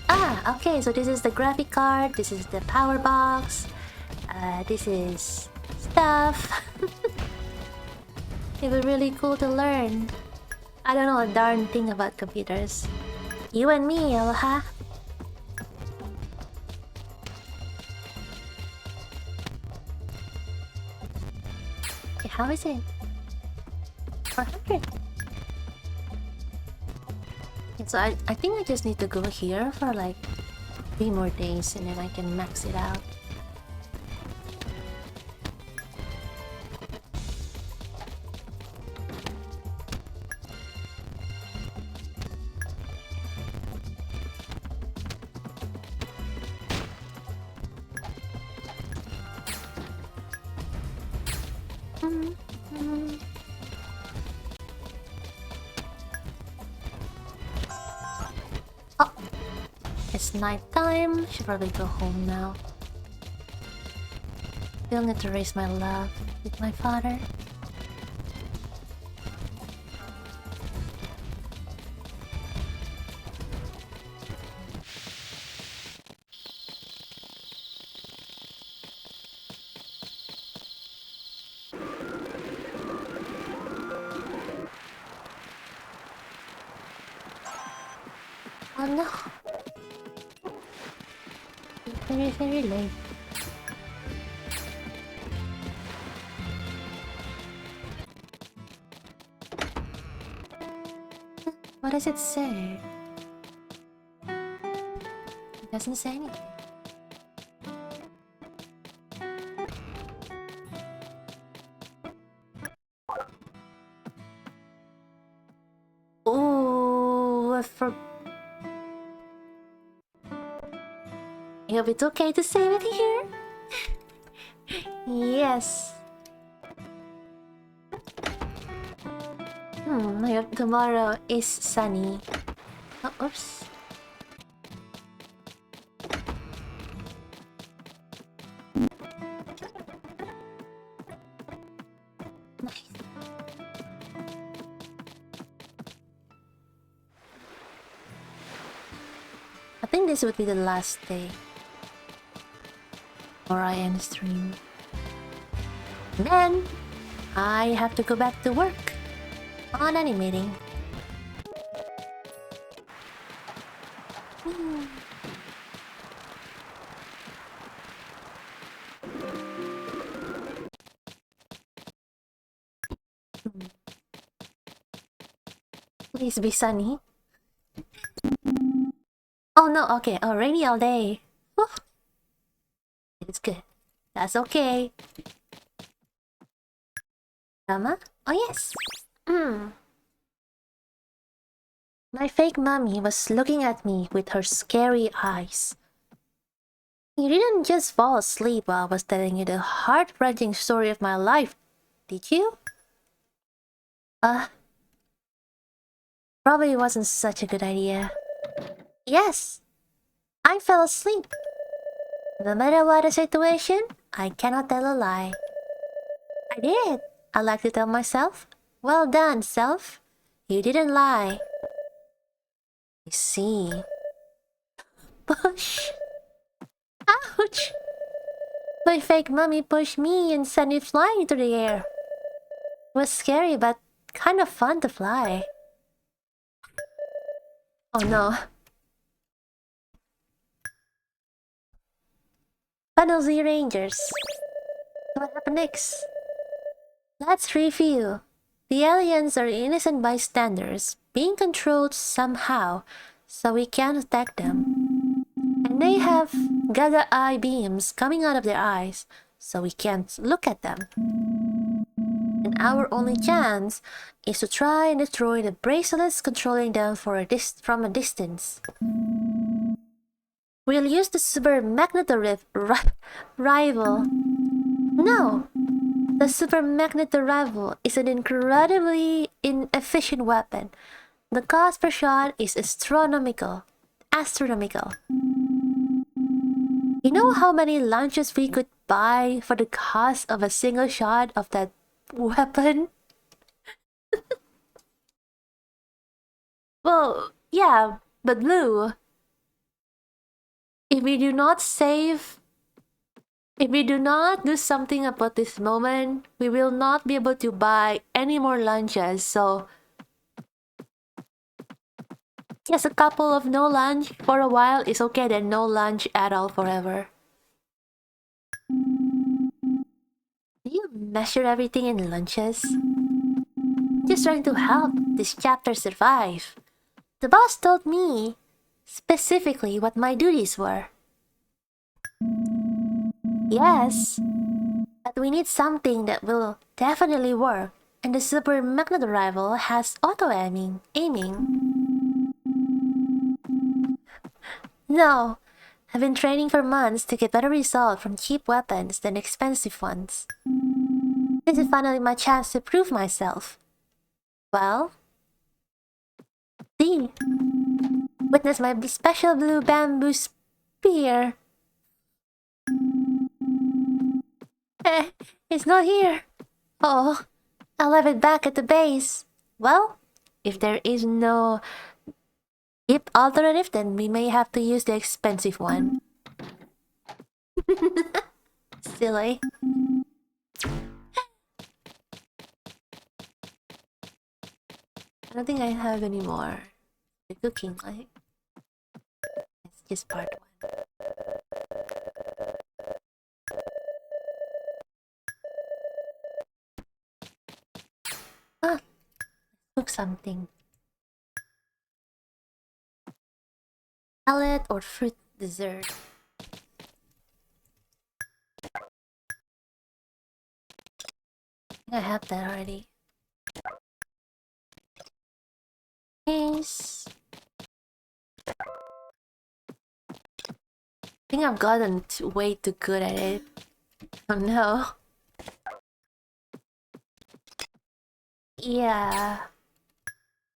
Ah, okay, so this is the graphic card, this is the power box, this is stuff. It was really cool to learn. I don't know a darn thing about computers. You and me, huh? Okay, how is it? 400. So I think I just need to go here for like 3 more days and then I can max it out. Oh, it's night time. Should probably go home now. Still need to raise my love with my father. Oh no. It's very late. What does it say? It doesn't say anything. Oh, I forgot. If it's okay to save it here? Yes. Tomorrow is sunny. Oh, oops. Nice. I think this would be the last day or I end stream. And then I have to go back to work on animating. Please be sunny. Oh no, okay. Oh, rainy all day. Whew. It's good. That's okay. Drama? Oh yes. My fake mommy was looking at me with her scary eyes. You didn't just fall asleep while I was telling you the heart-wrenching story of my life, did you? Probably wasn't such a good idea. Yes, I fell asleep. No matter what the situation, I cannot tell a lie. I did. I like to tell myself, well done, self. You didn't lie. I see. Push. Ouch! My fake mommy pushed me and sent me flying through the air. It was scary, but kind of fun to fly. Oh no. Funnel Z Rangers. What happened next? Let's review. The aliens are innocent bystanders, being controlled somehow, so we can't attack them. And they have Gaga eye beams coming out of their eyes, so we can't look at them. And our only chance is to try and destroy the bracelets controlling them from a distance. We'll use the Super Rival. No! The Super Rival is an incredibly inefficient weapon. The cost per shot is astronomical. You know how many launches we could buy for the cost of a single shot of that weapon? Well, yeah, but Blue, if we do not do something about this moment, we will not be able to buy any more lunches, so yes, a couple of no lunch for a while is okay, then no lunch at all forever. Do you measure everything in lunches? Just trying to help this chapter survive. The boss told me specifically what my duties were. Yes, but we need something that will definitely work, and the Super Magnet Rival has auto-aiming. No, I've been training for months to get better results from cheap weapons than expensive ones. This is finally my chance to prove myself. Well, see, witness my special blue bamboo spear. It's not here. Oh, I'll have it back at the base. Well, if there is no cheap alternative, then we may have to use the expensive one. Silly. I don't think I have any more. The cooking, like, it's just part one. Ah, cook something. Salad or fruit dessert. I have that already. Nice. I think I've gotten way too good at it. Oh no. Yeah.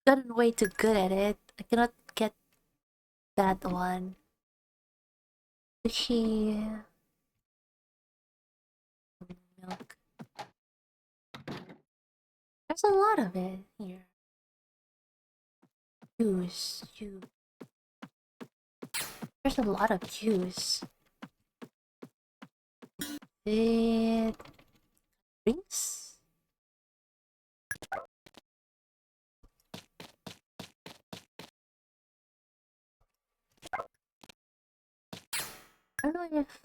Gotten way too good at it. I cannot get that one. Sushi. Milk. There's a lot of it here. Juice. There's a lot of juice. It drinks. I don't know if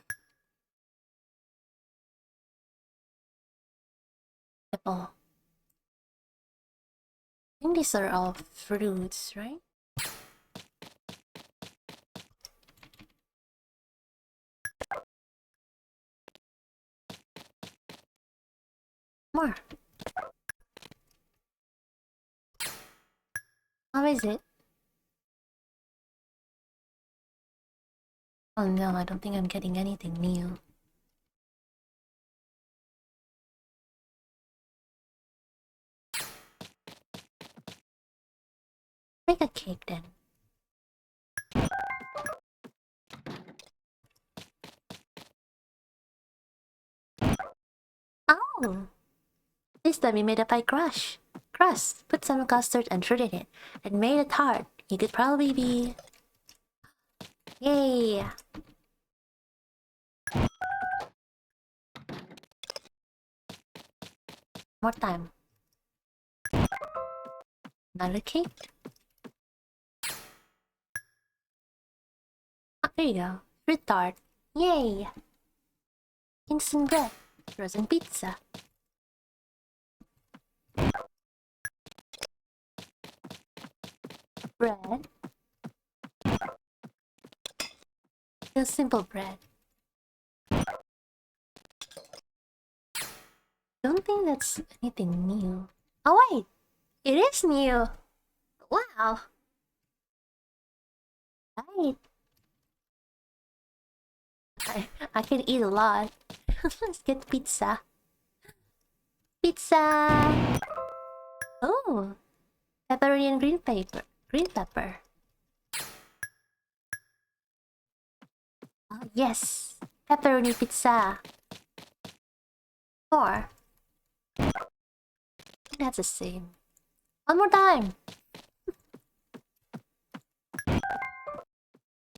apple. I think these are all fruits, right? More. How is it? Oh no, I don't think I'm getting anything new. Make a cake then. Oh! This time we made a pie crust. Put some custard and fruit in it, and made it hard. You could probably be... Yay! More time. Another cake. Ah, there you go. Fruit tart. Yay! Instant bread. Frozen pizza. Bread. Just simple bread. don't think that's anything new. Oh wait, it is new. Wow. Right. I can eat a lot. Let's get pizza. Pizza. Oh, pepperoni and green pepper. Green pepper. Oh yes, pepperoni pizza. 4. That's the same. One more time.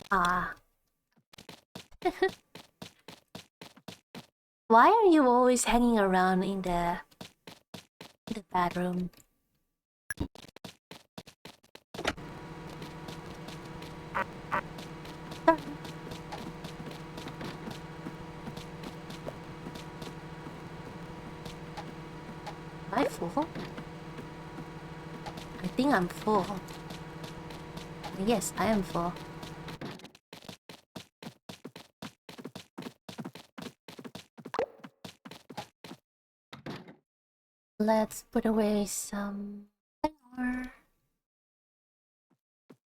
Ah. Why are you always hanging around in the bedroom? Am I full? I think I'm full. Yes, I am full. Let's put away some more.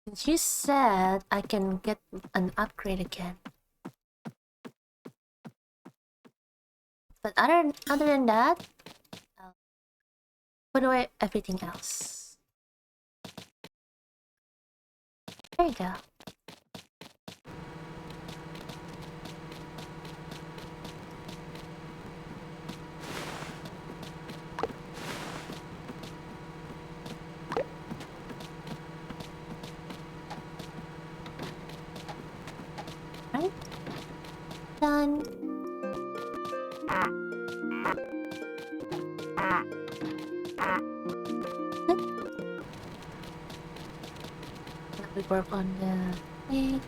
Since you said I can get an upgrade again. But other than that, I'll put away everything else. There you go. Right? Done. Now we work on the egg.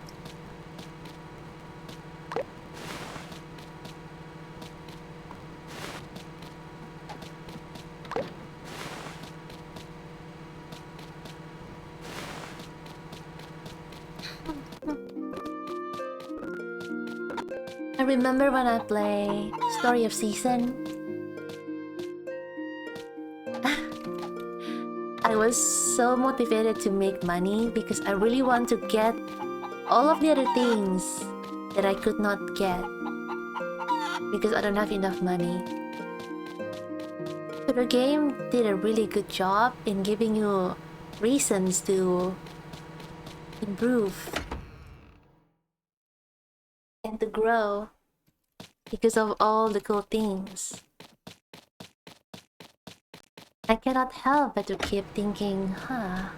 I remember when I play Story of Season. I was so motivated to make money because I really want to get all of the other things that I could not get because I don't have enough money. But the game did a really good job in giving you reasons to improve and to grow because of all the cool things. I cannot help but to keep thinking, I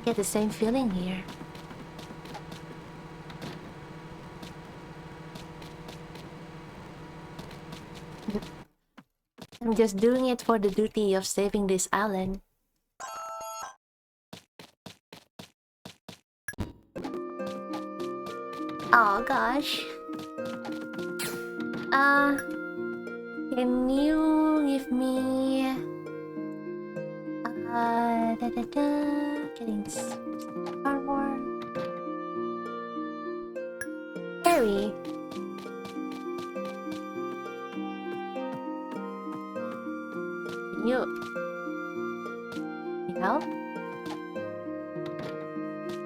get the same feeling here. I'm just doing it for the duty of saving this island. Oh gosh. Can you give me getting armor? Harry. Can you help?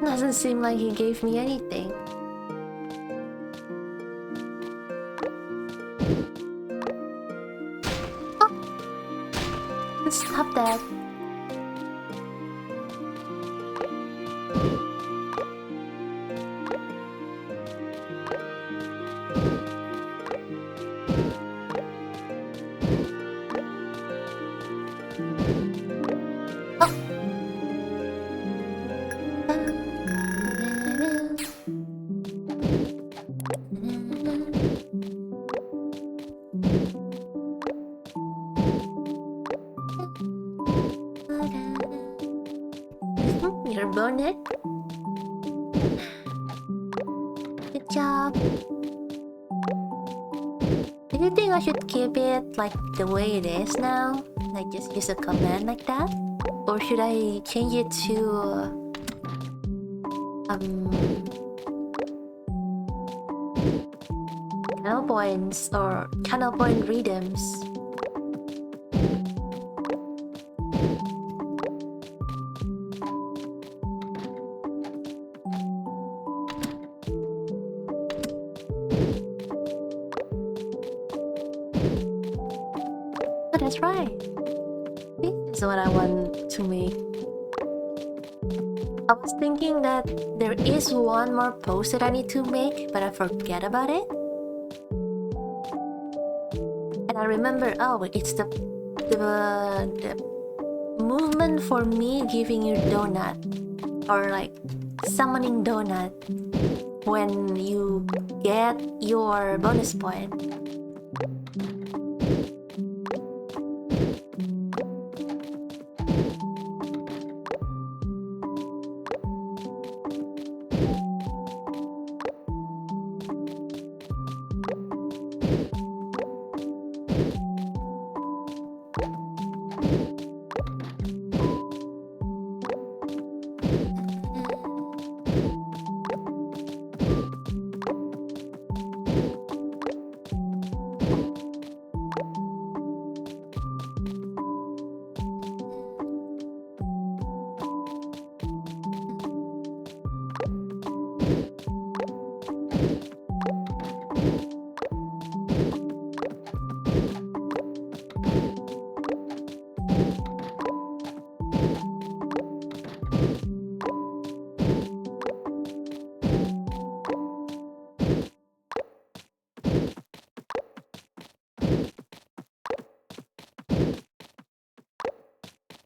Doesn't seem like he gave me anything. Stop that. Your bonnet. Good job. Do you think I should keep it like the way it is now? Like just use a command like that? Or should I change it to channel points or channel point redeems. Oh, that's right. This is what I want to make. I was thinking that there is one more post that I need to make, but I forget about it. And I remember, oh, it's the movement for me giving you donut, or like summoning donut when you get your bonus point.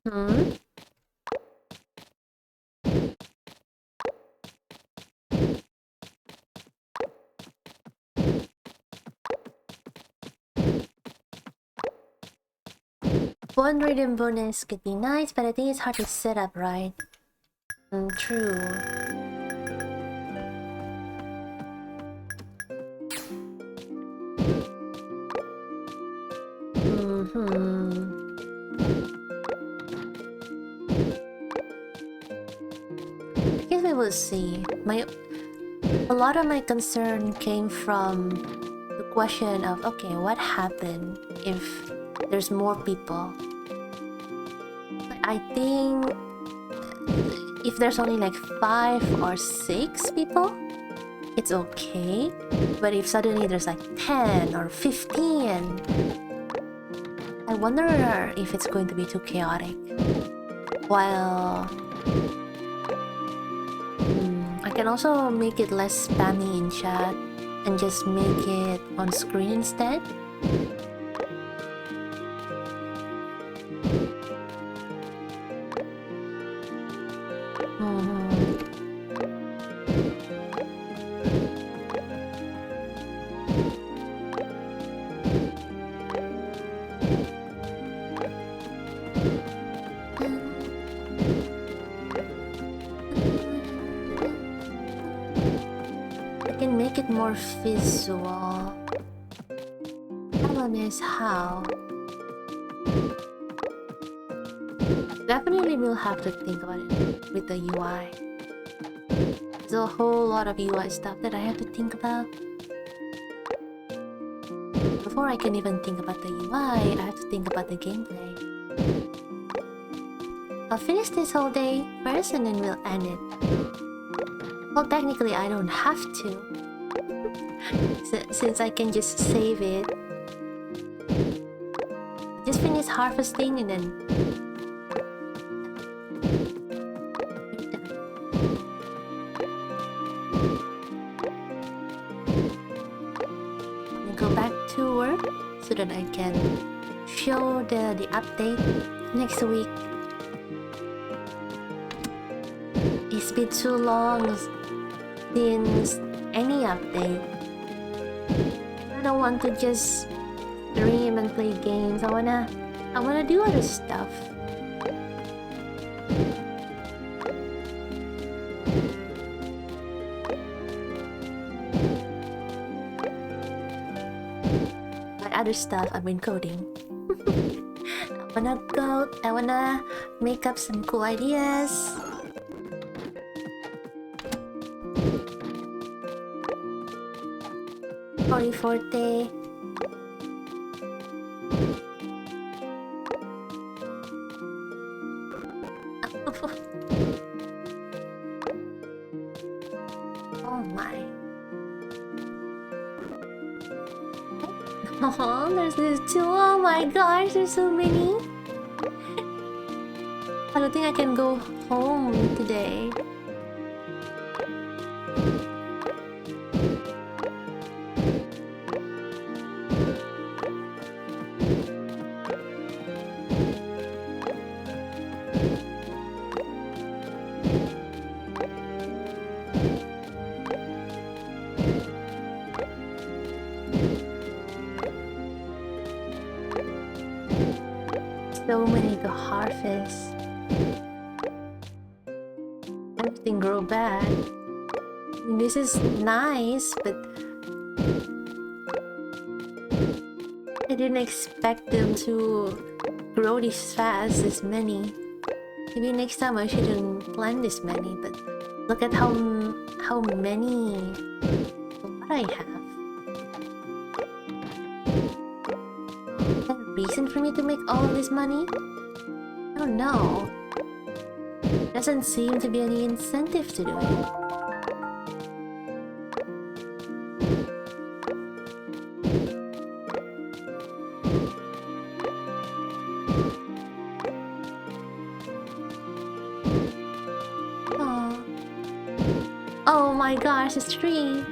Hmm? One redeem bonus could be nice, but I think it's hard to set up, right? True. I guess we will see. A lot of my concern came from the question of, okay, what happened if there's more people? I think if there's only like 5 or 6 people, it's okay. But if suddenly there's like 10 or 15, I wonder if it's going to be too chaotic. While I can also make it less spammy in chat and just make it on screen instead. More visual. Problem is how. Definitely will have to think about it with the UI. There's a whole lot of UI stuff that I have to think about. Before I can even think about the UI, I have to think about the gameplay. I'll finish this whole day first and then we'll end it. Well, technically I don't have to. Since I can just save it. Just finish harvesting and then go back to work so that I can show the update next week. It's been too long since any update. I don't want to just stream and play games. I wanna do other stuff. But other stuff, I've been coding. I wanna code. I wanna make up some cool ideas. Tori Forte. Oh my. Oh, there's these two. Oh my gosh, there's so many. I don't think I can go home today. So many to harvest. Everything grow bad. I mean, this is nice, but I didn't expect them to grow this fast, this many. Maybe next time I shouldn't plant this many, but look at how many what I have. Is there a reason for me to make all of this money? I don't know. Doesn't seem to be any incentive to do it. Oh. Oh my gosh, it's 3.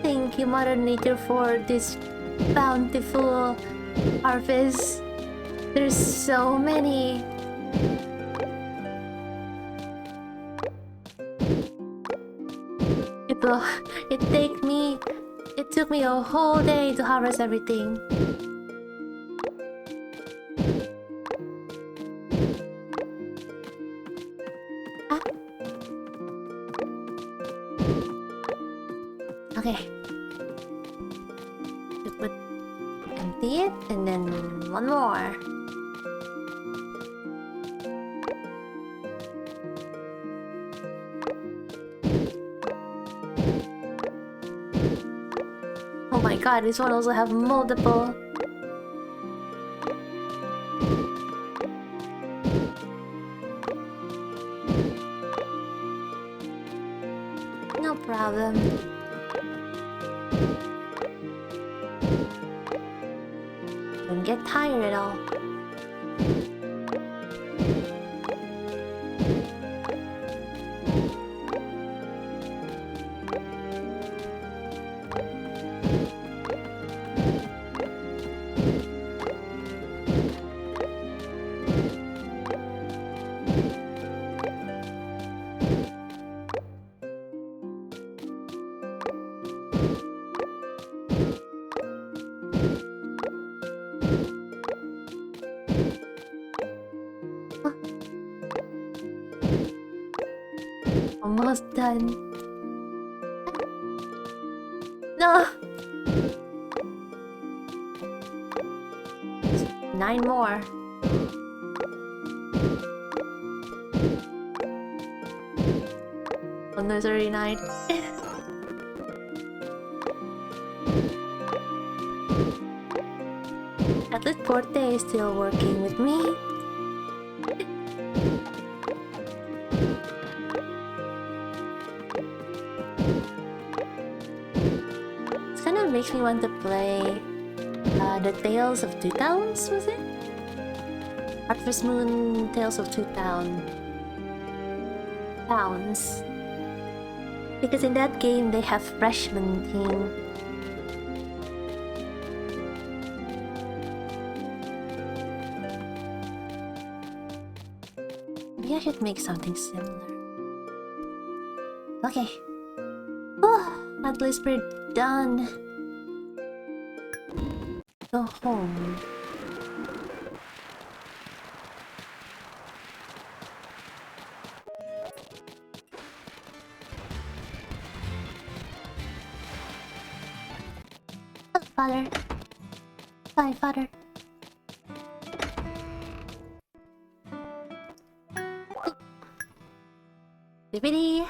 Thank you, Mother Nature, for this bountiful harvest. There's so many. It took me a whole day to harvest everything. Ah. Okay. Empty it, and then one more. Oh my god, this one also have multiple. No problem. Don't get tired at all. Almost done. No! 9 more. Oh, there's already 9. At least Porte is still working with me. This kind of makes me want to play the Tales of Two Towns, was it? Harvest Moon Tales of Two Towns. Because in that game they have freshman team. Maybe I should make something similar. Okay. Oh, at least we're done. Go home. Bye, father. Bibbidi.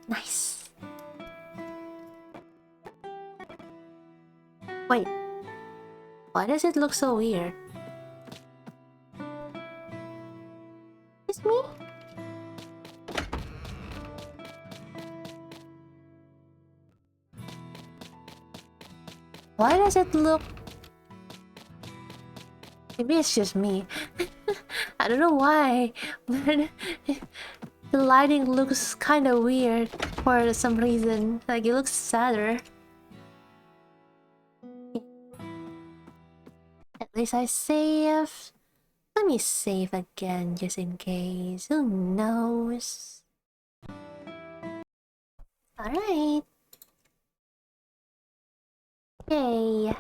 Nice. Wait. Why does it look so weird? It's me? Why does it look... Maybe it's just me. I don't know why, but the lighting looks kind of weird for some reason. Like, it looks sadder. At least I saved. Let me save again just in case. Who knows? Alright. Yay.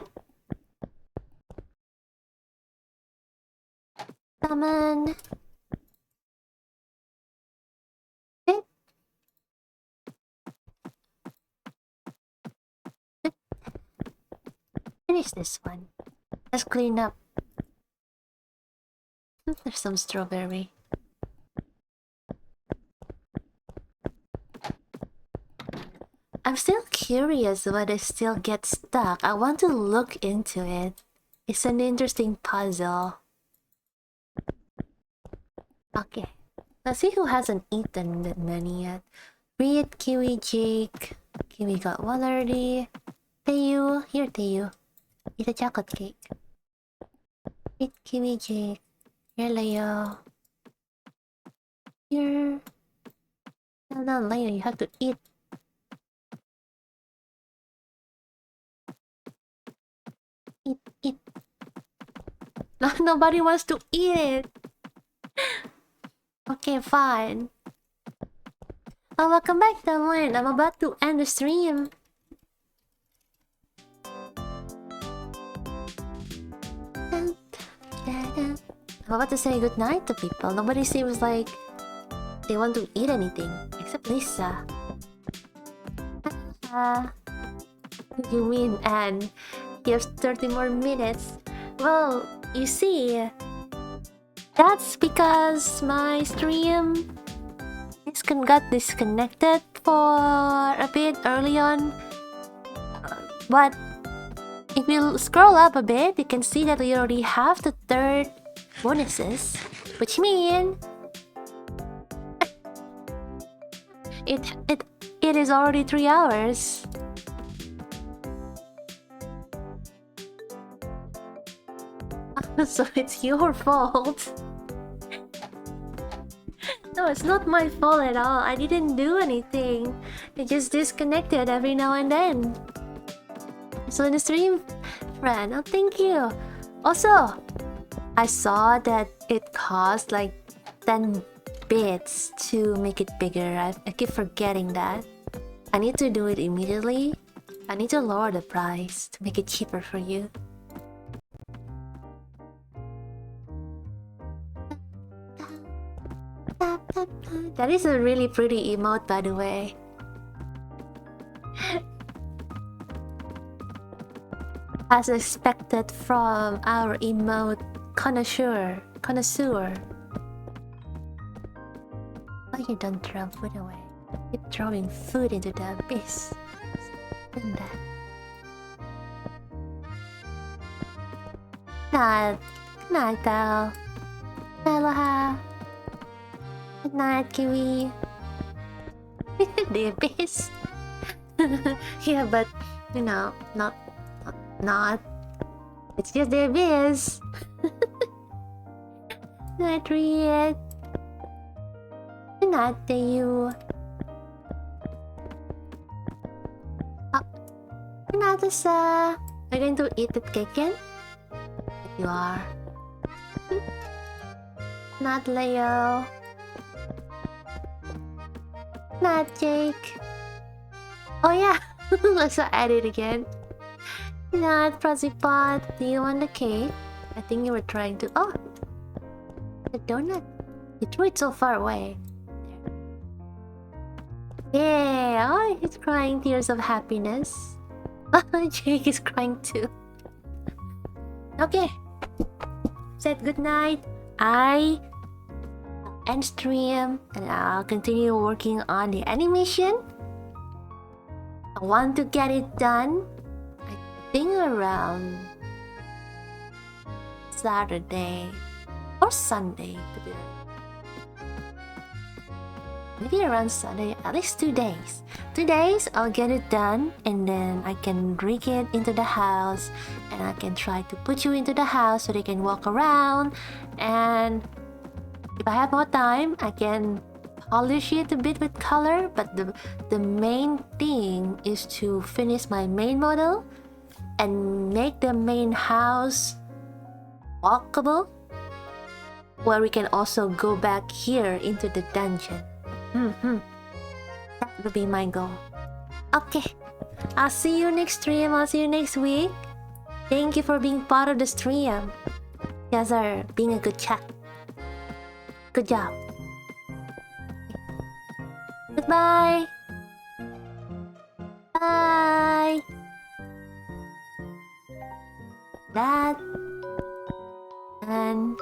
Summon. Finish this one. Let's clean up. There's some strawberry. I'm still curious why they still get stuck. I want to look into it. It's an interesting puzzle. Okay. Let's see who hasn't eaten that many yet. Reed, Kiwi, Jake. Kiwi got one already. Teiyu. Here, Teiyu. Eat a chocolate cake. Reed, Kiwi, Jake. Here, Leo. Here. No, Leo, you have to eat. Eat. No, nobody wants to eat it. Okay, fine. Oh, welcome back, Damon. I'm about to end the stream. I'm about to say goodnight to people. Nobody seems like they want to eat anything, except Lisa. You mean, Anne? You have 30 more minutes. Well, you see, that's because my stream got disconnected for a bit early on. But if you scroll up a bit, you can see that we already have the third bonuses, which means it is already 3 hours. So it's your fault. No, it's not my fault at all. I didn't do anything. It just disconnected every now and then. So in the stream, friend, oh thank you. Also, I saw that it cost like 10 bits to make it bigger. I keep forgetting that. I need to do it immediately. I need to lower the price to make it cheaper for you. That is a really pretty emote, by the way. As expected from our emote connoisseur. Why you don't throw food away? Keep throwing food into the abyss. Isn't that? Good night, though. Aloha. Good night, Kiwi. The abyss. Yeah, but you know, not. It's just the abyss. Night, Reed. Good night to you. Oh. Good night, Lisa. Are you going to eat that cake again? You are. Not Leo. Not Jake. Oh yeah, let's add it again. Not Prozipot. Do you want the cake? I think you were trying to. Oh, the donut. You threw it so far away. Yeah. Oh, he's crying tears of happiness. Jake is crying too. Okay. Said good night. I end stream and I'll continue working on the animation. I want to get it done. I think around Saturday or Sunday to be right. Maybe around Sunday, at least 2 days. 2 days, I'll get it done, and then I can rig it into the house, and I can try to put you into the house so they can walk around. And if I have more time, I can polish it a bit with color. But the main thing is to finish my main model and make the main house walkable, where we can also go back here into the dungeon. That will be my goal. Okay, I'll see you next stream. I'll see you next week. Thank you for being part of the stream. You guys are being a good chat. Good job. Goodbye. Bye. That and